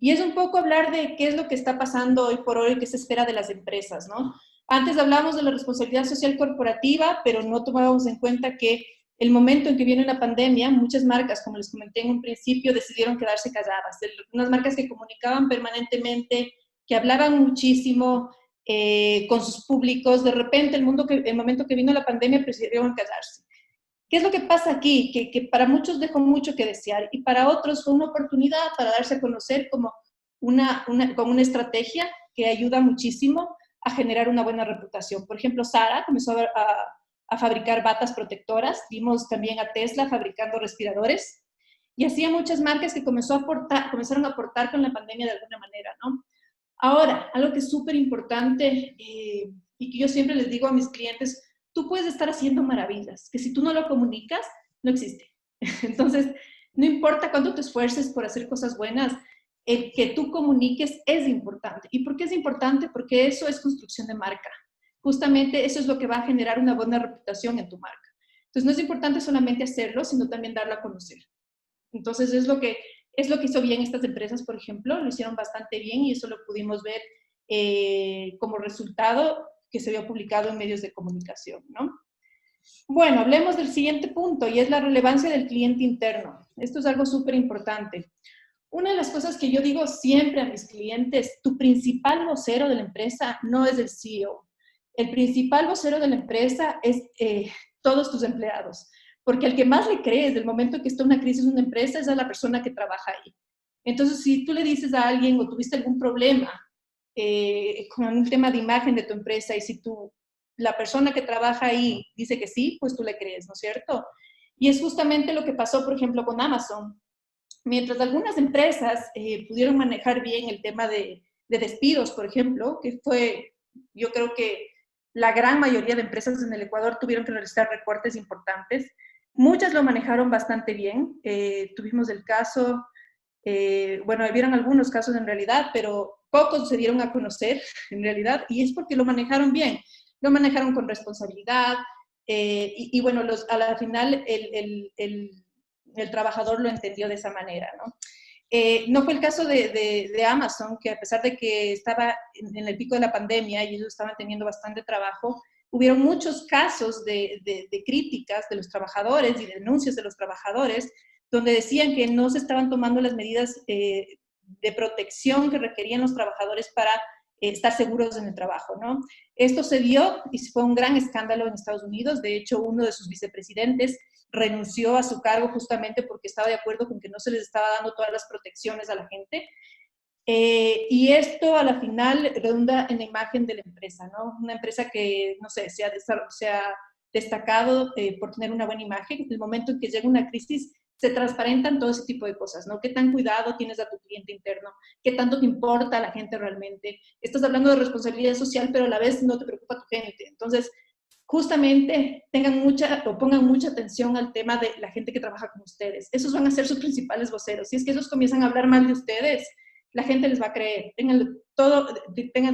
Y es un poco hablar de qué es lo que está pasando hoy por hoy, qué se espera de las empresas, ¿no? Antes hablábamos de la responsabilidad social corporativa, pero no tomábamos en cuenta que el momento en que viene la pandemia, muchas marcas, como les comenté en un principio, decidieron quedarse calladas. Unas marcas que comunicaban permanentemente, que hablaban muchísimo con sus públicos, de repente el momento que vino la pandemia prefirieron callarse. ¿Qué es lo que pasa aquí? Que para muchos dejó mucho que desear y para otros fue una oportunidad para darse a conocer como una estrategia que ayuda muchísimo a generar una buena reputación. Por ejemplo, Zara comenzó a fabricar batas protectoras, vimos también a Tesla fabricando respiradores y así hay muchas marcas que comenzaron a aportar con la pandemia de alguna manera, ¿no? Ahora, algo que es súper importante y que yo siempre les digo a mis clientes, tú puedes estar haciendo maravillas, que si tú no lo comunicas, no existe. Entonces, no importa cuánto te esfuerces por hacer cosas buenas, el que tú comuniques es importante. ¿Y por qué es importante? Porque eso es construcción de marca. Justamente eso es lo que va a generar una buena reputación en tu marca. Entonces, no es importante solamente hacerlo, sino también darlo a conocer. Entonces, es lo que hizo bien estas empresas, por ejemplo, lo hicieron bastante bien y eso lo pudimos ver como resultado que se vio publicado en medios de comunicación, ¿no? Bueno, hablemos del siguiente punto y es la relevancia del cliente interno. Esto es algo súper importante. Una de las cosas que yo digo siempre a mis clientes, tu principal vocero de la empresa no es el CEO. El principal vocero de la empresa es todos tus empleados. Porque al que más le crees del momento que está una crisis en una empresa es a la persona que trabaja ahí. Entonces, si tú le dices a alguien o tuviste algún problema con un tema de imagen de tu empresa y si la persona que trabaja ahí dice que sí, pues tú le crees, ¿no es cierto? Y es justamente lo que pasó, por ejemplo, con Amazon. Mientras algunas empresas pudieron manejar bien el tema de despidos, por ejemplo, que fue, yo creo que la gran mayoría de empresas en el Ecuador tuvieron que realizar recortes importantes. Muchas lo manejaron bastante bien. Tuvimos el caso, bueno, vieron algunos casos en realidad, pero pocos se dieron a conocer en realidad, y es porque lo manejaron bien. Lo manejaron con responsabilidad, Y bueno, a la final el trabajador lo entendió de esa manera, ¿no? No fue el caso de Amazon, que a pesar de que estaba en el pico de la pandemia y ellos estaban teniendo bastante trabajo, hubieron muchos casos de críticas de los trabajadores y de denuncias de los trabajadores, donde decían que no se estaban tomando las medidas de protección que requerían los trabajadores para estar seguros en el trabajo, ¿no? Esto se dio y fue un gran escándalo en Estados Unidos. De hecho, uno de sus vicepresidentes renunció a su cargo justamente porque estaba de acuerdo con que no se les estaba dando todas las protecciones a la gente. Y esto a la final redunda en la imagen de la empresa, ¿no? Una empresa que, no sé, se ha destacado por tener una buena imagen. En el momento en que llega una crisis, se transparentan todo ese tipo de cosas, ¿no? ¿Qué tan cuidado tienes a tu cliente interno? ¿Qué tanto te importa a la gente realmente? Estás hablando de responsabilidad social, pero a la vez no te preocupa tu gente. Entonces, justamente pongan mucha atención al tema de la gente que trabaja con ustedes. Esos van a ser sus principales voceros. Si es que esos comienzan a hablar mal de ustedes, la gente les va a creer. Tengan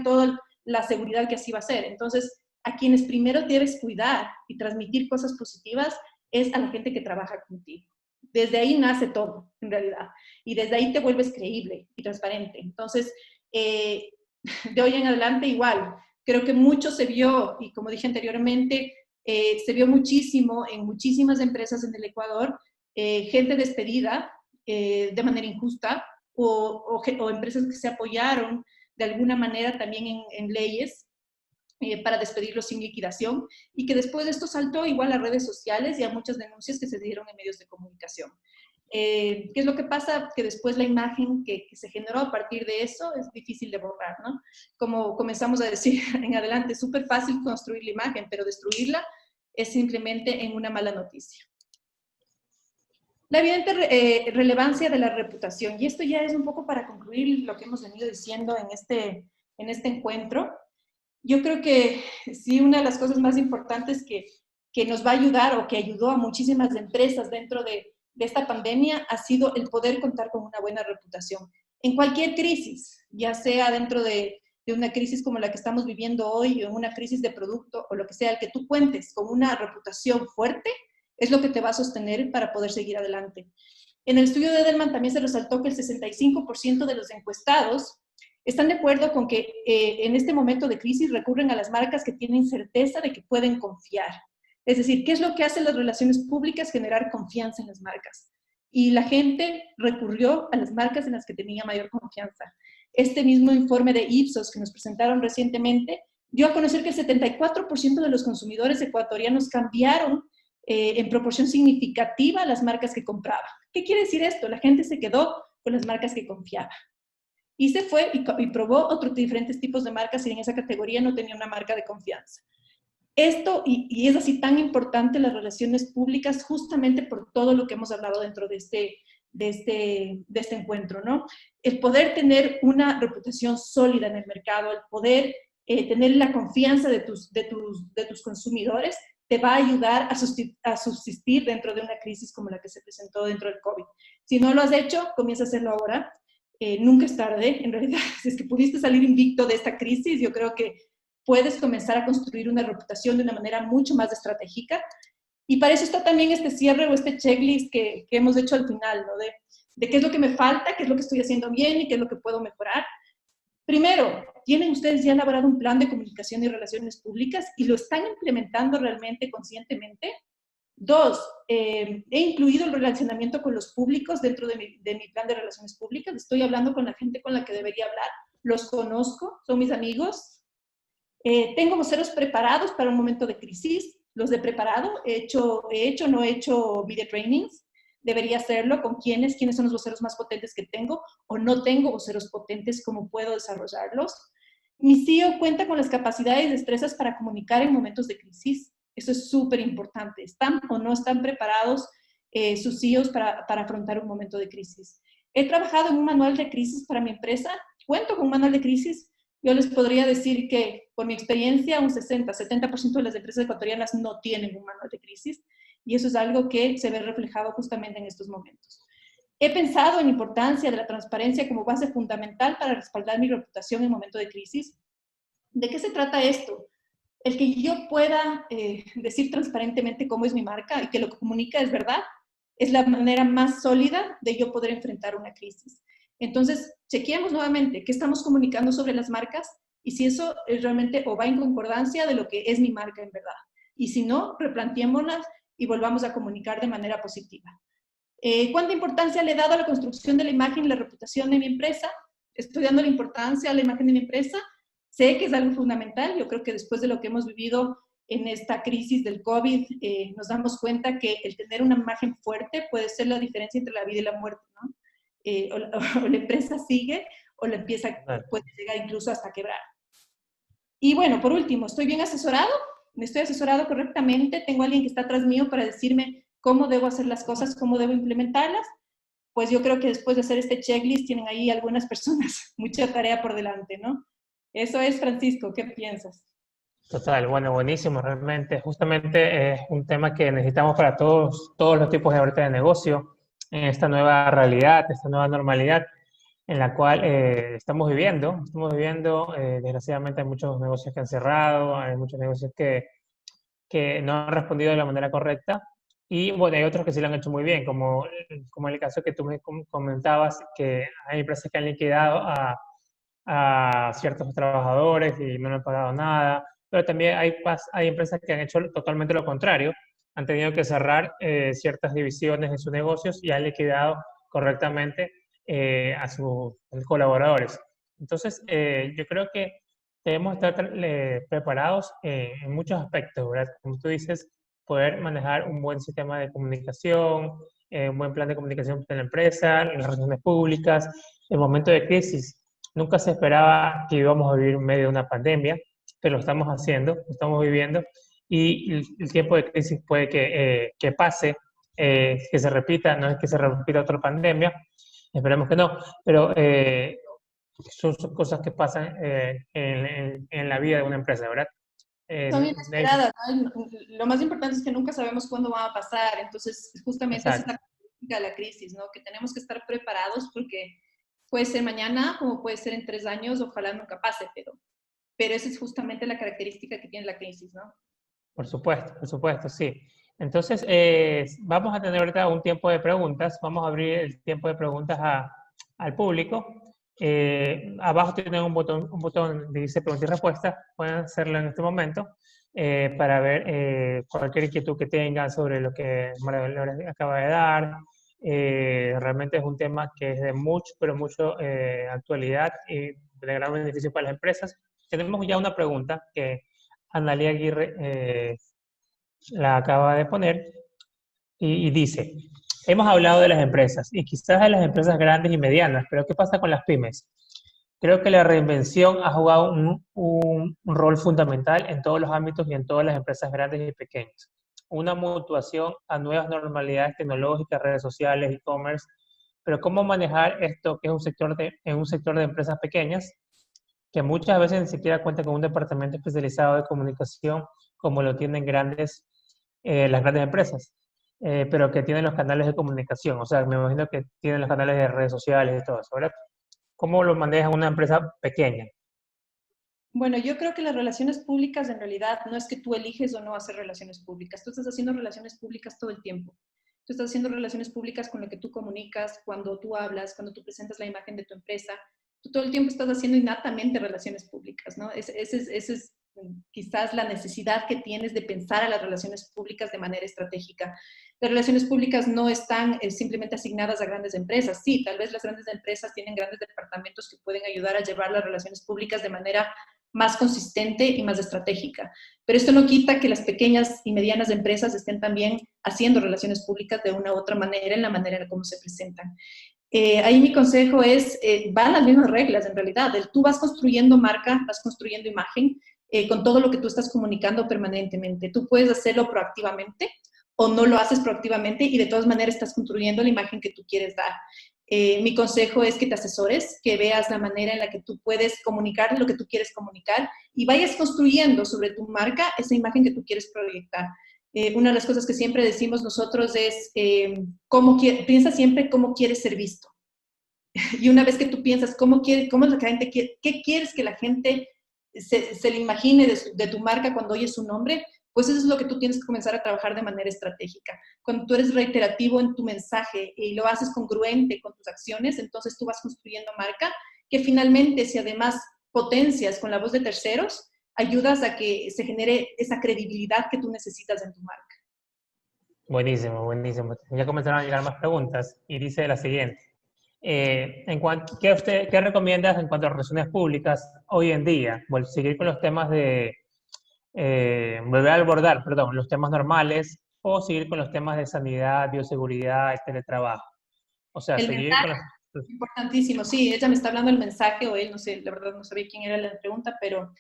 toda la seguridad que así va a ser. Entonces, a quienes primero debes cuidar y transmitir cosas positivas es a la gente que trabaja contigo. Desde ahí nace todo, en realidad. Y desde ahí te vuelves creíble y transparente. Entonces, de hoy en adelante igual. Creo que mucho se vio, y como dije anteriormente, se vio muchísimo en muchísimas empresas en el Ecuador, gente despedida de manera injusta o empresas que se apoyaron de alguna manera también en leyes para despedirlos sin liquidación, y que después de esto saltó igual a redes sociales y a muchas denuncias que se dieron en medios de comunicación. ¿Qué es lo que pasa? Que después la imagen que se generó a partir de eso es difícil de borrar, ¿no? Como comenzamos a decir en adelante, es súper fácil construir la imagen, pero destruirla es simplemente en una mala noticia. La evidente relevancia de la reputación, y esto ya es un poco para concluir lo que hemos venido diciendo en este encuentro. Yo creo que sí, una de las cosas más importantes que nos va a ayudar o que ayudó a muchísimas empresas dentro de esta pandemia ha sido el poder contar con una buena reputación. En cualquier crisis, ya sea dentro de una crisis como la que estamos viviendo hoy o en una crisis de producto o lo que sea, el que tú cuentes con una reputación fuerte es lo que te va a sostener para poder seguir adelante. En el estudio de Edelman también se resaltó que el 65% de los encuestados están de acuerdo con que en este momento de crisis recurren a las marcas que tienen certeza de que pueden confiar. Es decir, ¿qué es lo que hacen las relaciones públicas? Generar confianza en las marcas. Y la gente recurrió a las marcas en las que tenía mayor confianza. Este mismo informe de Ipsos que nos presentaron recientemente dio a conocer que el 74% de los consumidores ecuatorianos cambiaron en proporción significativa las marcas que compraba. ¿Qué quiere decir esto? La gente se quedó con las marcas que confiaba. Y se fue y probó otros diferentes tipos de marcas y en esa categoría no tenía una marca de confianza. Esto, y es así tan importante las relaciones públicas justamente por todo lo que hemos hablado dentro de este encuentro, ¿no? El poder tener una reputación sólida en el mercado, el poder tener la confianza de tus consumidores, te va a ayudar a subsistir dentro de una crisis como la que se presentó dentro del COVID. Si no lo has hecho, comienza a hacerlo ahora. Nunca es tarde, en realidad. Si es que pudiste salir invicto de esta crisis, yo creo que puedes comenzar a construir una reputación de una manera mucho más estratégica. Y para eso está también este cierre o este checklist que hemos hecho al final, ¿no? De qué es lo que me falta, qué es lo que estoy haciendo bien y qué es lo que puedo mejorar. Primero, ¿tienen ustedes ya elaborado un plan de comunicación y relaciones públicas y lo están implementando realmente conscientemente? Dos, he incluido el relacionamiento con los públicos dentro de mi plan de relaciones públicas. Estoy hablando con la gente con la que debería hablar. Los conozco, son mis amigos. Tengo voceros preparados para un momento de crisis. Los he preparado. No he hecho media trainings. Debería hacerlo. ¿Con quiénes? ¿Quiénes son los voceros más potentes que tengo? ¿O no tengo voceros potentes? ¿Cómo puedo desarrollarlos? Mi CEO cuenta con las capacidades y destrezas para comunicar en momentos de crisis. Eso es súper importante. ¿Están o no están preparados sus CEOs para afrontar un momento de crisis? He trabajado en un manual de crisis para mi empresa. Cuento con un manual de crisis. Yo les podría decir que, por mi experiencia, un 60-70% de las empresas ecuatorianas no tienen un manual de crisis. Y eso es algo que se ve reflejado justamente en estos momentos. He pensado en la importancia de la transparencia como base fundamental para respaldar mi reputación en momento de crisis. ¿De qué se trata esto? el que yo pueda decir transparentemente cómo es mi marca y que lo que comunica es verdad, es la manera más sólida de yo poder enfrentar una crisis. Entonces, chequeemos nuevamente qué estamos comunicando sobre las marcas y si eso es realmente o va en concordancia de lo que es mi marca en verdad. Y si no, replanteémonos y volvamos a comunicar de manera positiva. ¿Cuánta importancia le he dado a la construcción de la imagen y la reputación de mi empresa? Estoy dando la importancia a la imagen de mi empresa. Sé que es algo fundamental. Yo creo que después de lo que hemos vivido en esta crisis del COVID, nos damos cuenta que el tener una imagen fuerte puede ser la diferencia entre la vida y la muerte, ¿no? O la empresa sigue o la empieza, puede llegar incluso hasta quebrar. Y bueno, por último, ¿estoy bien asesorado? ¿Me estoy asesorado correctamente? ¿Tengo alguien que está atrás mío para decirme cómo debo hacer las cosas, cómo debo implementarlas? Pues yo creo que después de hacer este checklist tienen ahí algunas personas mucha tarea por delante, ¿no? Eso es, Francisco, ¿qué piensas? Total, bueno, buenísimo, realmente. Justamente es un tema que necesitamos para todos los tipos de ahorita de negocio, en esta nueva realidad, esta nueva normalidad en la cual estamos viviendo. Desgraciadamente hay muchos negocios que han cerrado, hay muchos negocios que no han respondido de la manera correcta. Y bueno, hay otros que sí lo han hecho muy bien, como en el caso que tú me comentabas, que hay empresas que han liquidado a ciertos trabajadores y no le han pagado nada, pero también hay empresas que han hecho totalmente lo contrario, han tenido que cerrar ciertas divisiones en sus negocios y han liquidado correctamente a sus colaboradores. Entonces, yo creo que debemos estar preparados en muchos aspectos, ¿verdad? Como tú dices, poder manejar un buen sistema de comunicación, un buen plan de comunicación de la empresa, las relaciones públicas, el momento de crisis. Nunca se esperaba que íbamos a vivir en medio de una pandemia, pero lo estamos haciendo, lo estamos viviendo, y el tiempo de crisis puede que pase, que se repita, no es que se repita otra pandemia, esperemos que no, pero son cosas que pasan en la vida de una empresa, ¿verdad? Son inesperadas, ¿no? Lo más importante es que nunca sabemos cuándo va a pasar, entonces justamente esa es la característica de la crisis, ¿no? Que tenemos que estar preparados porque puede ser mañana, como puede ser en 3 años, ojalá nunca pase, pero esa es justamente la característica que tiene la crisis, ¿no? Por supuesto, sí. Entonces, vamos a tener ahorita un tiempo de preguntas. Vamos a abrir el tiempo de preguntas al público. Abajo tienen un botón que dice preguntas y respuestas. Pueden hacerlo en este momento para ver cualquier inquietud que tengan sobre lo que María Dolores acaba de dar. Realmente es un tema que es de mucho actualidad y de gran beneficio para las empresas. Tenemos ya una pregunta que Analia Aguirre la acaba de poner y dice, hemos hablado de las empresas y quizás de las empresas grandes y medianas, pero ¿qué pasa con las pymes? Creo que la reinvención ha jugado un rol fundamental en todos los ámbitos y en todas las empresas grandes y pequeñas. Una mutuación a nuevas normalidades tecnológicas, redes sociales, e-commerce, pero ¿cómo manejar esto que es en un sector de empresas pequeñas que muchas veces ni siquiera cuenta con un departamento especializado de comunicación como lo tienen las grandes empresas, pero que tienen los canales de comunicación? O sea, me imagino que tienen los canales de redes sociales y todo eso, ¿verdad? ¿Cómo lo maneja una empresa pequeña? Bueno, yo creo que las relaciones públicas en realidad no es que tú eliges o no hacer relaciones públicas, tú estás haciendo relaciones públicas todo el tiempo. Tú estás haciendo relaciones públicas con lo que tú comunicas, cuando tú hablas, cuando tú presentas la imagen de tu empresa. Tú todo el tiempo estás haciendo innatamente relaciones públicas, ¿no? Esa es quizás la necesidad que tienes de pensar a las relaciones públicas de manera estratégica. Las relaciones públicas no están simplemente asignadas a grandes empresas. Sí, tal vez las grandes empresas tienen grandes departamentos que pueden ayudar a llevar las relaciones públicas de manera más consistente y más estratégica. Pero esto no quita que las pequeñas y medianas empresas estén también haciendo relaciones públicas de una u otra manera, en la manera en cómo se presentan. Ahí mi consejo es, van las mismas reglas en realidad. Tú vas construyendo marca, vas construyendo imagen con todo lo que tú estás comunicando permanentemente. Tú puedes hacerlo proactivamente o no lo haces proactivamente y de todas maneras estás construyendo la imagen que tú quieres dar. Mi consejo es que te asesores, que veas la manera en la que tú puedes comunicar lo que tú quieres comunicar y vayas construyendo sobre tu marca esa imagen que tú quieres proyectar. Una de las cosas que siempre decimos nosotros es, piensa siempre cómo quieres ser visto. Y una vez que tú piensas cómo es la gente, qué quieres que la gente se le imagine de tu marca cuando oye su nombre, pues eso es lo que tú tienes que comenzar a trabajar de manera estratégica. Cuando tú eres reiterativo en tu mensaje y lo haces congruente con tus acciones, entonces tú vas construyendo marca que finalmente, si además potencias con la voz de terceros, ayudas a que se genere esa credibilidad que tú necesitas en tu marca. Buenísimo, buenísimo. Ya comenzaron a llegar más preguntas y dice la siguiente. ¿Qué recomiendas en cuanto a relaciones públicas hoy en día? Bueno, seguir con los temas de, volver a abordar, perdón, los temas normales o seguir con los temas de sanidad, bioseguridad y teletrabajo. O sea, El seguir con mensaje, importantísimo, sí, ella me está hablando del mensaje, o él, no sé, la verdad no sabía quién era la pregunta, pero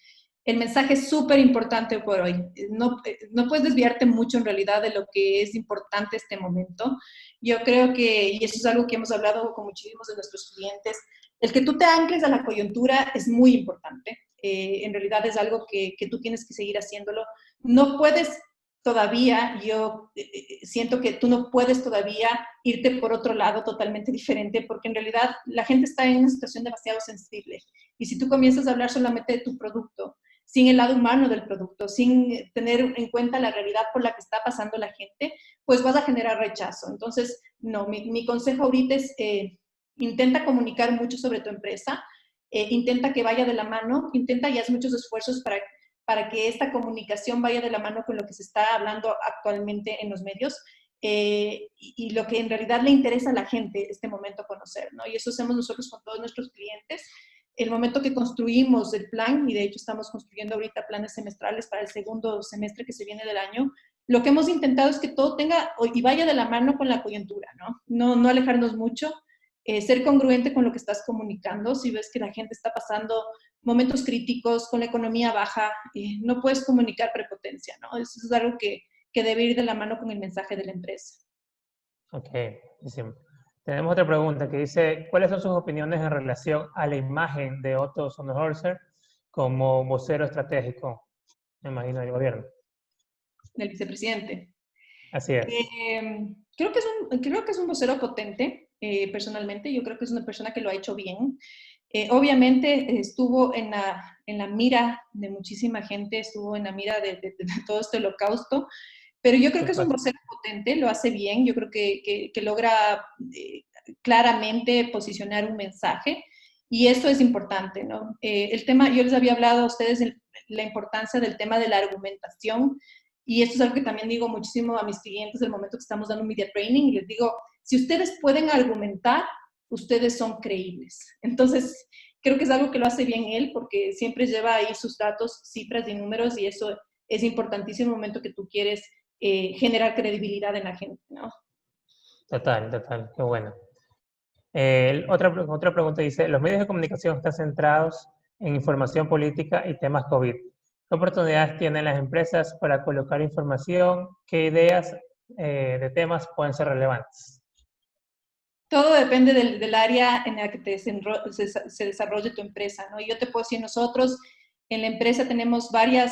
el mensaje es súper importante por hoy. No puedes desviarte mucho en realidad de lo que es importante este momento. Yo creo que, y eso es algo que hemos hablado con muchísimos de nuestros clientes, el que tú te ancles a la coyuntura es muy importante. En realidad es algo que tú tienes que seguir haciéndolo. No puedes todavía, yo siento que tú no puedes todavía irte por otro lado totalmente diferente, porque en realidad la gente está en una situación demasiado sensible. Y si tú comienzas a hablar solamente de tu producto, sin el lado humano del producto, sin tener en cuenta la realidad por la que está pasando la gente, pues vas a generar rechazo. Entonces, no, mi consejo ahorita es intenta comunicar mucho sobre tu empresa, intenta que vaya de la mano, intenta y haz muchos esfuerzos para que esta comunicación vaya de la mano con lo que se está hablando actualmente en los medios y lo que en realidad le interesa a la gente este momento conocer, ¿no? Y eso hacemos nosotros con todos nuestros clientes. El momento que construimos el plan, y de hecho estamos construyendo ahorita planes semestrales para el segundo semestre que se viene del año, lo que hemos intentado es que todo tenga y vaya de la mano con la coyuntura, ¿no? No alejarnos mucho, ser congruente con lo que estás comunicando. Si ves que la gente está pasando momentos críticos, con la economía baja, no puedes comunicar prepotencia, ¿no? Eso es algo que debe ir de la mano con el mensaje de la empresa. Ok, buenísimo. Tenemos otra pregunta que dice, ¿cuáles son sus opiniones en relación a la imagen de Otto Sonnenhölzer como vocero estratégico, me imagino, del gobierno? Del vicepresidente. Así es. Creo que es un vocero potente, personalmente. Yo creo que es una persona que lo ha hecho bien. Obviamente estuvo en la mira de muchísima gente, estuvo en la mira de todo este holocausto, pero yo creo que es un vocero potente, lo hace bien, yo creo que logra claramente posicionar un mensaje y eso es importante, ¿no? El tema, yo les había hablado a ustedes de la importancia del tema de la argumentación y esto es algo que también digo muchísimo a mis clientes del momento que estamos dando media training y les digo, si ustedes pueden argumentar, ustedes son creíbles. Entonces, creo que es algo que lo hace bien él porque siempre lleva ahí sus datos, cifras y números y eso es importantísimo en el momento que tú quieres generar credibilidad en la gente, ¿no? Total, qué bueno. Otra pregunta dice, los medios de comunicación están centrados en información política y temas COVID. ¿Qué oportunidades tienen las empresas para colocar información? ¿Qué ideas de temas pueden ser relevantes? Todo depende del área en la que se desarrolle tu empresa, ¿no? Yo te puedo decir, nosotros en la empresa tenemos varios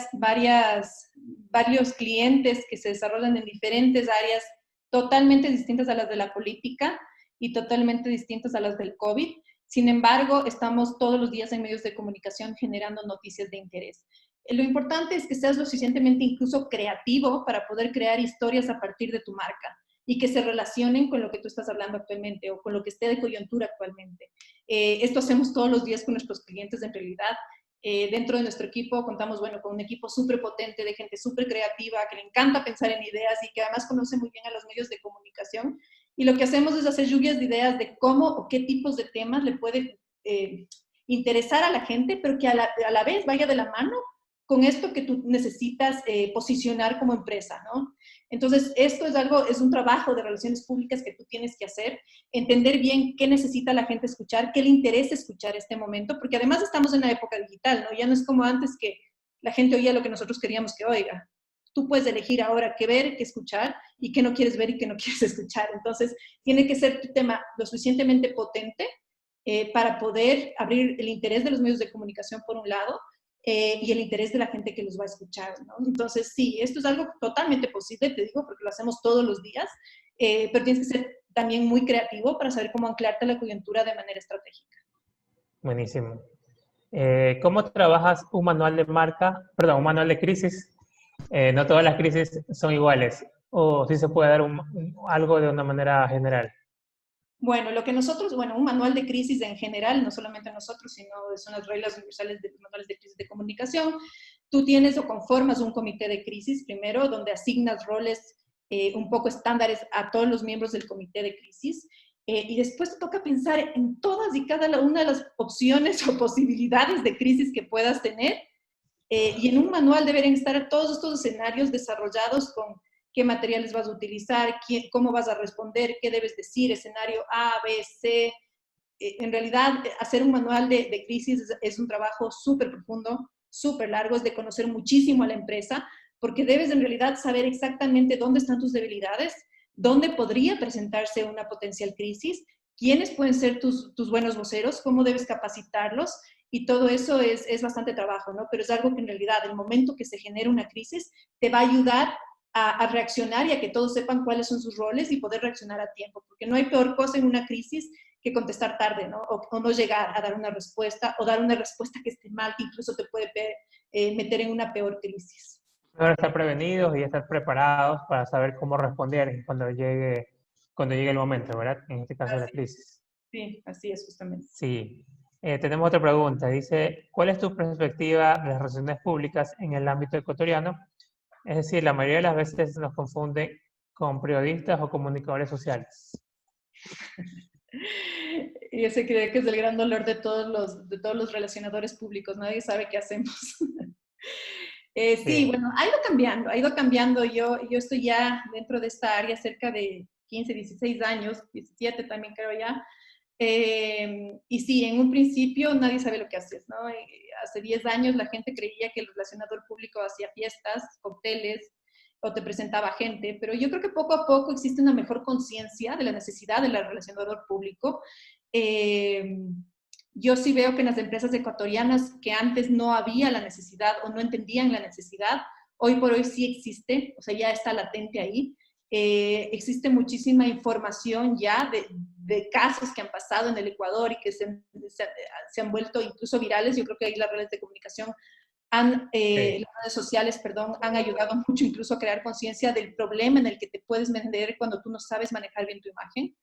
clientes que se desarrollan en diferentes áreas totalmente distintas a las de la política y totalmente distintas a las del COVID. Sin embargo, estamos todos los días en medios de comunicación generando noticias de interés. Lo importante es que seas lo suficientemente incluso creativo para poder crear historias a partir de tu marca y que se relacionen con lo que tú estás hablando actualmente o con lo que esté de coyuntura actualmente. Esto hacemos todos los días con nuestros clientes en realidad. Dentro de nuestro equipo contamos, bueno, con un equipo súper potente de gente súper creativa que le encanta pensar en ideas y que además conoce muy bien a los medios de comunicación. Y lo que hacemos es hacer lluvias de ideas de cómo o qué tipos de temas le puede interesar a la gente, pero que a la vez vaya de la mano con esto que tú necesitas posicionar como empresa, ¿no? Entonces, esto es un trabajo de relaciones públicas que tú tienes que hacer, entender bien qué necesita la gente escuchar, qué le interesa escuchar este momento, porque además estamos en una época digital, ¿no? Ya no es como antes que la gente oía lo que nosotros queríamos que oiga. Tú puedes elegir ahora qué ver, qué escuchar y qué no quieres ver y qué no quieres escuchar. Entonces, tiene que ser tu tema lo suficientemente potente para poder abrir el interés de los medios de comunicación por un lado, y el interés de la gente que los va a escuchar, ¿no? Entonces, sí, esto es algo totalmente posible, te digo, porque lo hacemos todos los días, pero tienes que ser también muy creativo para saber cómo anclarte a la coyuntura de manera estratégica. Buenísimo. ¿Cómo trabajas un manual de un manual de crisis? No todas las crisis son iguales, o sí se puede dar algo de una manera general. Bueno, un manual de crisis en general, no solamente nosotros, sino son las reglas universales de los manuales de crisis de comunicación. Tú tienes o conformas un comité de crisis primero, donde asignas roles un poco estándares a todos los miembros del comité de crisis. Y después te toca pensar en todas y cada una de las opciones o posibilidades de crisis que puedas tener. Y en un manual deberían estar todos estos escenarios desarrollados con qué materiales vas a utilizar, cómo vas a responder, qué debes decir, escenario A, B, C. En realidad, hacer un manual de crisis es un trabajo súper profundo, súper largo, es de conocer muchísimo a la empresa, porque debes en realidad saber exactamente dónde están tus debilidades, dónde podría presentarse una potencial crisis, quiénes pueden ser tus buenos voceros, cómo debes capacitarlos, y todo eso es bastante trabajo, ¿no? Pero es algo que en realidad, el momento que se genera una crisis, te va a ayudar a reaccionar y a que todos sepan cuáles son sus roles y poder reaccionar a tiempo, porque no hay peor cosa en una crisis que contestar tarde, ¿no? O no llegar a dar una respuesta, o dar una respuesta que esté mal, que incluso te puede meter en una peor crisis. Ahora estar prevenidos y estar preparados para saber cómo responder cuando llegue el momento, ¿verdad? En este caso, la crisis. Sí, así es justamente. Sí. Tenemos otra pregunta. Dice, ¿cuál es tu perspectiva de las relaciones públicas en el ámbito ecuatoriano? Es decir, la mayoría de las veces nos confunden con periodistas o comunicadores sociales. Y ese creo que es el gran dolor de todos los relacionadores públicos. Nadie sabe qué hacemos. Sí, bueno, ha ido cambiando. Yo estoy ya dentro de esta área cerca de 15, 16 años, 17 también creo ya. Y sí, en un principio nadie sabe lo que haces, ¿no? Hace 10 años la gente creía que el relacionador público hacía fiestas, cócteles, o te presentaba gente, pero yo creo que poco a poco existe una mejor conciencia de la necesidad del relacionador público. Yo sí veo que en las empresas ecuatorianas que antes no había la necesidad o no entendían la necesidad, hoy por hoy sí existe, o sea, ya está latente ahí. Existe muchísima información ya de casos que han pasado en el Ecuador y que se han vuelto incluso virales. Yo creo que ahí las redes de comunicación las redes sociales, perdón, han ayudado mucho incluso a crear conciencia del problema en el que te puedes meter cuando tú no sabes manejar bien tu imagen.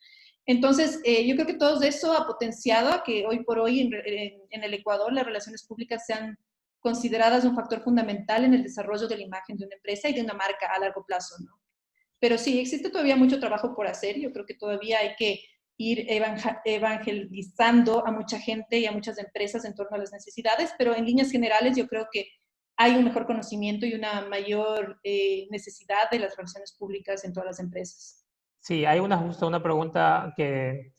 Entonces, yo creo que todo eso ha potenciado a que hoy por hoy en el Ecuador las relaciones públicas sean consideradas un factor fundamental en el desarrollo de la imagen de una empresa y de una marca a largo plazo, ¿no? Pero sí, existe todavía mucho trabajo por hacer. Yo creo que todavía hay que ir evangelizando a mucha gente y a muchas empresas en torno a las necesidades, pero en líneas generales yo creo que hay un mejor conocimiento y una mayor necesidad de las relaciones públicas en todas las empresas. Sí, hay justo una pregunta que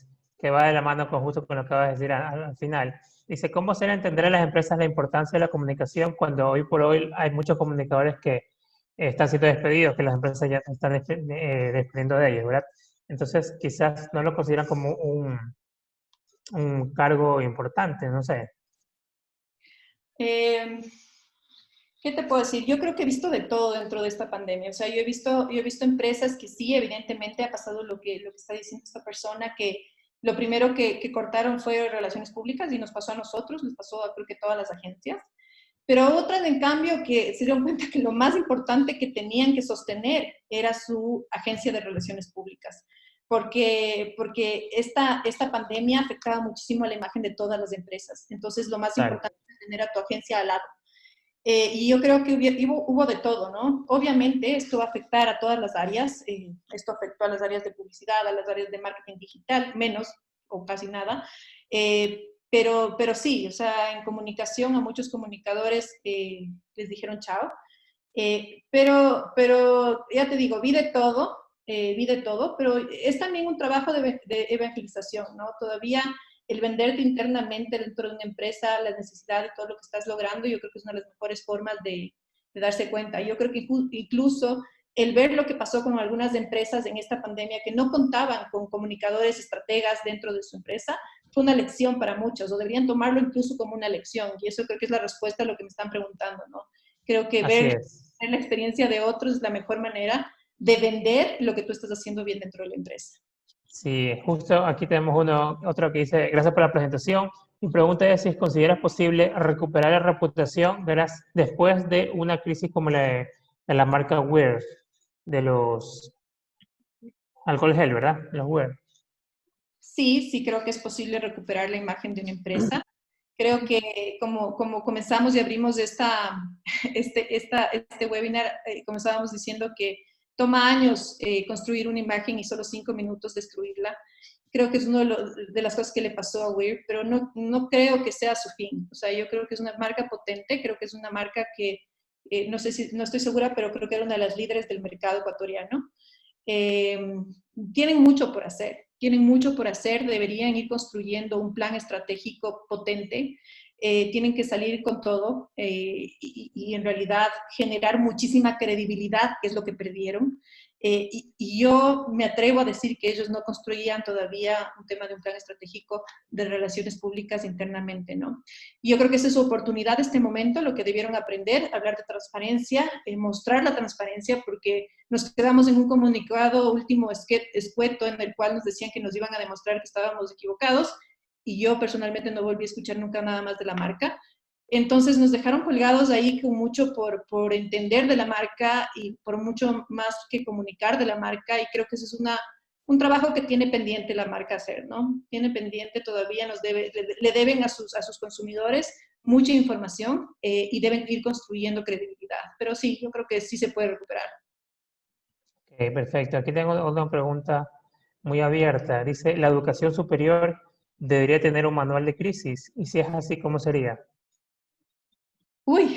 va de la mano justo con lo que acabas de decir al final. Dice, ¿cómo hacer entender a las empresas la importancia de la comunicación cuando hoy por hoy hay muchos comunicadores que están siendo despedidos, que las empresas ya están despidiendo de ellos, ¿verdad? Entonces, quizás no lo consideran como un cargo importante, no sé. ¿Qué te puedo decir? Yo creo que he visto de todo dentro de esta pandemia. O sea, yo he visto empresas que sí, evidentemente ha pasado lo que está diciendo esta persona, que lo primero que cortaron fue relaciones públicas y nos pasó a nosotros, nos pasó a creo que todas las agencias. Pero otras, en cambio, que se dieron cuenta que lo más importante que tenían que sostener era su agencia de relaciones públicas. Porque esta pandemia afectaba muchísimo a la imagen de todas las empresas. Entonces, lo más importante es tener a tu agencia al lado. Y yo creo que hubo de todo, ¿no? Obviamente esto va a afectar a todas las áreas. Esto afectó a las áreas de publicidad, a las áreas de marketing digital, menos o casi nada. Pero sí, o sea, en comunicación a muchos comunicadores les dijeron chao. Pero ya te digo, vi de todo, pero es también un trabajo de evangelización, ¿no? Todavía el venderte internamente dentro de una empresa, la necesidad de todo lo que estás logrando, yo creo que es una de las mejores formas de darse cuenta. Yo creo que incluso el ver lo que pasó con algunas empresas en esta pandemia que no contaban con comunicadores, estrategas dentro de su empresa, fue una lección para muchos, o deberían tomarlo incluso como una lección, y eso creo que es la respuesta a lo que me están preguntando, ¿no? Creo que ver la experiencia de otros es la mejor manera de vender lo que tú estás haciendo bien dentro de la empresa. Sí, justo aquí tenemos otro que dice, gracias por la presentación. Mi pregunta es si consideras posible recuperar la reputación, verás, después de una crisis como de la marca Wear, de los alcohol gel, ¿verdad? Los Wear. Sí, sí creo que es posible recuperar la imagen de una empresa. Creo que como comenzamos y abrimos este webinar, comenzábamos diciendo que toma años construir una imagen y solo 5 minutos destruirla. Creo que es una de las cosas que le pasó a Weir, pero no creo que sea su fin. O sea, yo creo que es una marca potente, creo que es una marca que, no estoy segura, pero creo que era una de las líderes del mercado ecuatoriano. Tienen mucho por hacer, deberían ir construyendo un plan estratégico potente, tienen que salir con todo y en realidad generar muchísima credibilidad, que es lo que perdieron. Y yo me atrevo a decir que ellos no construían todavía un tema de un plan estratégico de relaciones públicas internamente, ¿no? Y yo creo que esa es su oportunidad de este momento, lo que debieron aprender, hablar de transparencia, mostrar la transparencia, porque nos quedamos en un comunicado último escueto en el cual nos decían que nos iban a demostrar que estábamos equivocados y yo personalmente no volví a escuchar nunca nada más de la marca. Entonces nos dejaron colgados ahí con mucho por entender de la marca y por mucho más que comunicar de la marca y creo que ese es un trabajo que tiene pendiente la marca hacer, ¿no? Tiene pendiente todavía, le deben a sus consumidores mucha información y deben ir construyendo credibilidad. Pero sí, yo creo que sí se puede recuperar. Ok, perfecto. Aquí tengo una pregunta muy abierta. Dice, ¿la educación superior debería tener un manual de crisis? Y si es así, ¿cómo sería? Uy,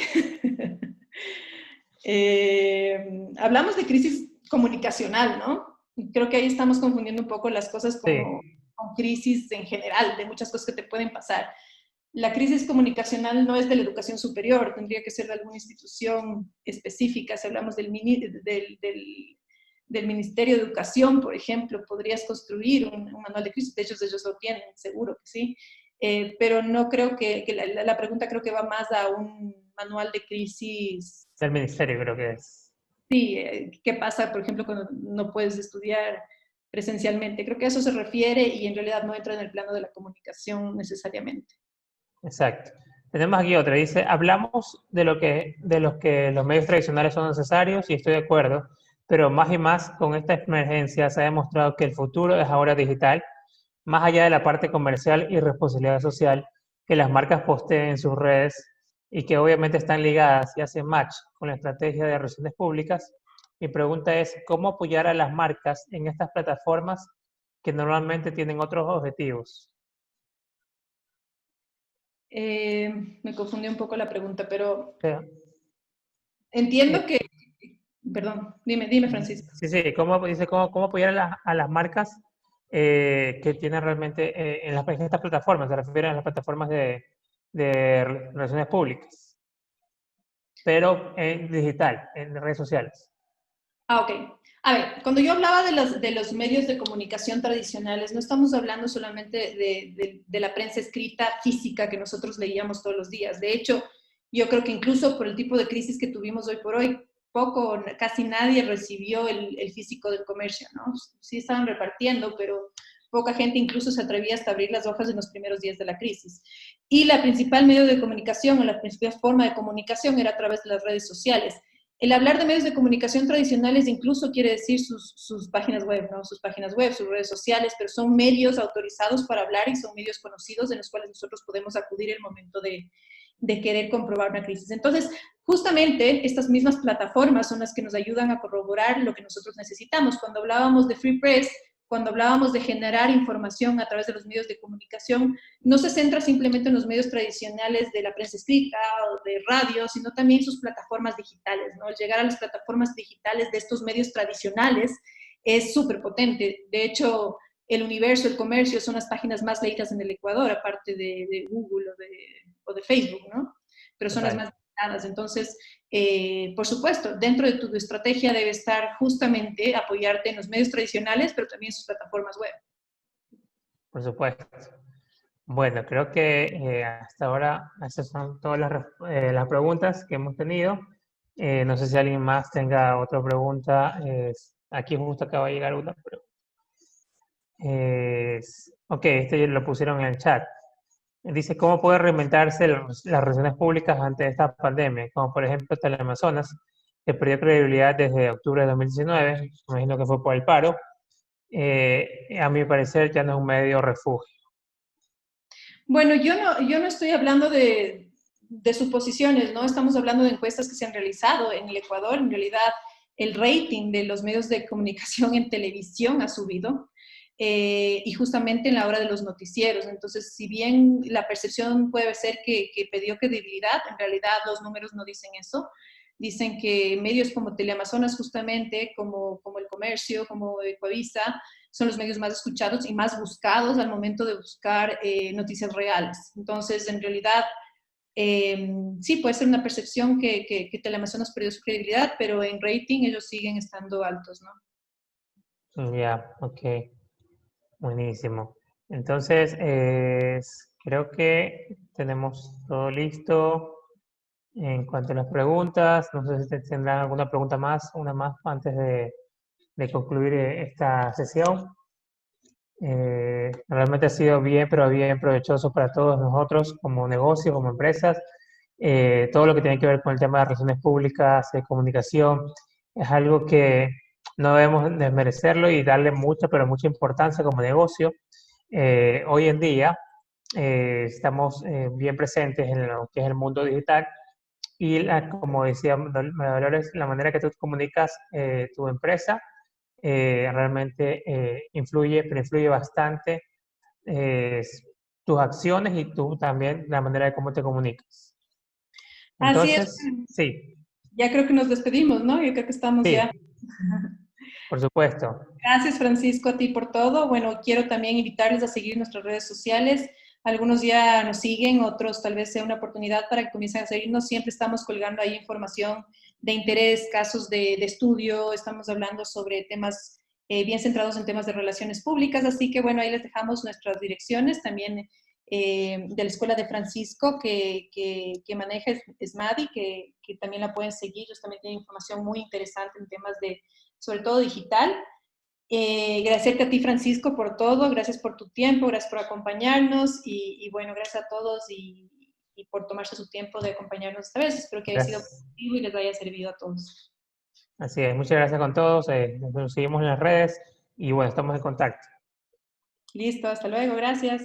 hablamos de crisis comunicacional, ¿no? Creo que ahí estamos confundiendo un poco las cosas Sí, con crisis en general, de muchas cosas que te pueden pasar. La crisis comunicacional no es de la educación superior, tendría que ser de alguna institución específica. Si hablamos del Ministerio de Educación, por ejemplo, podrías construir un manual de crisis, de hecho ellos lo tienen, seguro que sí. Pero no creo que la pregunta creo que va más a un manual de crisis. del ministerio creo que es. Sí, ¿qué pasa, por ejemplo, cuando no puedes estudiar presencialmente? Creo que a eso se refiere y en realidad no entra en el plano de la comunicación necesariamente. Exacto. Tenemos aquí otra. Dice, hablamos de los que los medios tradicionales son necesarios y estoy de acuerdo, pero más y más con esta emergencia se ha demostrado que el futuro es ahora digital, más allá de la parte comercial y responsabilidad social que las marcas posteen en sus redes y que obviamente están ligadas y hacen match con la estrategia de relaciones públicas. Mi pregunta es, ¿cómo apoyar a las marcas en estas plataformas que normalmente tienen otros objetivos? Me confundí un poco la pregunta, pero O sea, entiendo que, perdón, dime Francisco. sí, ¿cómo apoyar a las marcas que tienen realmente en estas plataformas? Se refiere a las plataformas de relaciones públicas, pero en digital, en redes sociales. Ok. A ver, cuando yo hablaba de los medios de comunicación tradicionales, no estamos hablando solamente de la prensa escrita física que nosotros leíamos todos los días. De hecho, yo creo que incluso por el tipo de crisis que tuvimos hoy por hoy, casi nadie recibió el físico del comercio, ¿no? Sí estaban repartiendo, pero poca gente incluso se atrevía hasta abrir las hojas en los primeros días de la crisis. Y la principal medio de comunicación, o la principal forma de comunicación era a través de las redes sociales. El hablar de medios de comunicación tradicionales incluso quiere decir sus páginas web, ¿no? Sus páginas web, sus redes sociales, pero son medios autorizados para hablar y son medios conocidos en los cuales nosotros podemos acudir en el momento de querer comprobar una crisis. Entonces, justamente estas mismas plataformas son las que nos ayudan a corroborar lo que nosotros necesitamos. Cuando hablábamos de Free Press, cuando hablábamos de generar información a través de los medios de comunicación, no se centra simplemente en los medios tradicionales de la prensa escrita o de radio, sino también sus plataformas digitales, ¿no? El llegar a las plataformas digitales de estos medios tradicionales es súper potente. De hecho, El Universo, El Comercio son las páginas más leídas en el Ecuador, aparte de Google o de Facebook, ¿no? Pero son las más visitadas. Entonces, por supuesto, dentro de tu estrategia debe estar justamente apoyarte en los medios tradicionales, pero también en sus plataformas web. Por supuesto. Bueno, creo que hasta ahora esas son todas las preguntas que hemos tenido. No sé si alguien más tenga otra pregunta. Aquí justo acaba de llegar una, pero Ok, este ya lo pusieron en el chat. Dice, ¿cómo puede reinventarse las relaciones públicas ante esta pandemia? Como por ejemplo Teleamazonas, que perdió credibilidad desde octubre de 2019, me imagino que fue por el paro. A mi parecer ya no es un medio refugio. Bueno, yo no estoy hablando de suposiciones, ¿no? Estamos hablando de encuestas que se han realizado en el Ecuador. En realidad, el rating de los medios de comunicación en televisión ha subido, y justamente en la hora de los noticieros. Entonces, si bien la percepción puede ser que perdió credibilidad, en realidad los números no dicen eso. Dicen que medios como Teleamazonas, justamente, como El Comercio, como Ecuavisa, son los medios más escuchados y más buscados al momento de buscar noticias reales. Entonces, en realidad, sí, puede ser una percepción que Teleamazonas perdió su credibilidad, pero en rating ellos siguen estando altos, ¿no? Ya, ok. Buenísimo. Entonces, creo que tenemos todo listo en cuanto a las preguntas. No sé si tendrán alguna pregunta más, una más antes de concluir esta sesión. Realmente ha sido bien, pero bien provechoso para todos nosotros como negocio, como empresas. Todo lo que tiene que ver con el tema de relaciones públicas, de comunicación, es algo que no debemos desmerecerlo y darle mucha, pero mucha importancia como negocio. Hoy en día estamos bien presentes en lo que es el mundo digital y como decía Dolores, la manera que tú comunicas tu empresa realmente influye, pero influye bastante eh, tus acciones y tú también la manera de cómo te comunicas. Así es. Entonces, sí, Ya creo que nos despedimos, ¿no? Yo creo que estamos ya. sí, por supuesto. Gracias, Francisco, a ti por todo. Bueno, quiero también invitarles a seguir nuestras redes sociales. Algunos ya nos siguen, otros tal vez sea una oportunidad para que comiencen a seguirnos. Siempre estamos colgando ahí información de interés, casos de estudio, estamos hablando sobre temas bien centrados en temas de relaciones públicas. Así que bueno, ahí les dejamos nuestras direcciones también de la Escuela de Francisco que maneja SMADI, que también la pueden seguir. Ellos también tienen información muy interesante en temas de, sobre todo digital. Agradecerte a ti, Francisco, por todo, gracias por tu tiempo, gracias por acompañarnos y bueno, gracias a todos y por tomarse su tiempo de acompañarnos esta vez. Espero que haya sido positivo y les haya servido a todos. Así es, muchas gracias con todos, nos seguimos en las redes y bueno, estamos en contacto. Listo, hasta luego, gracias.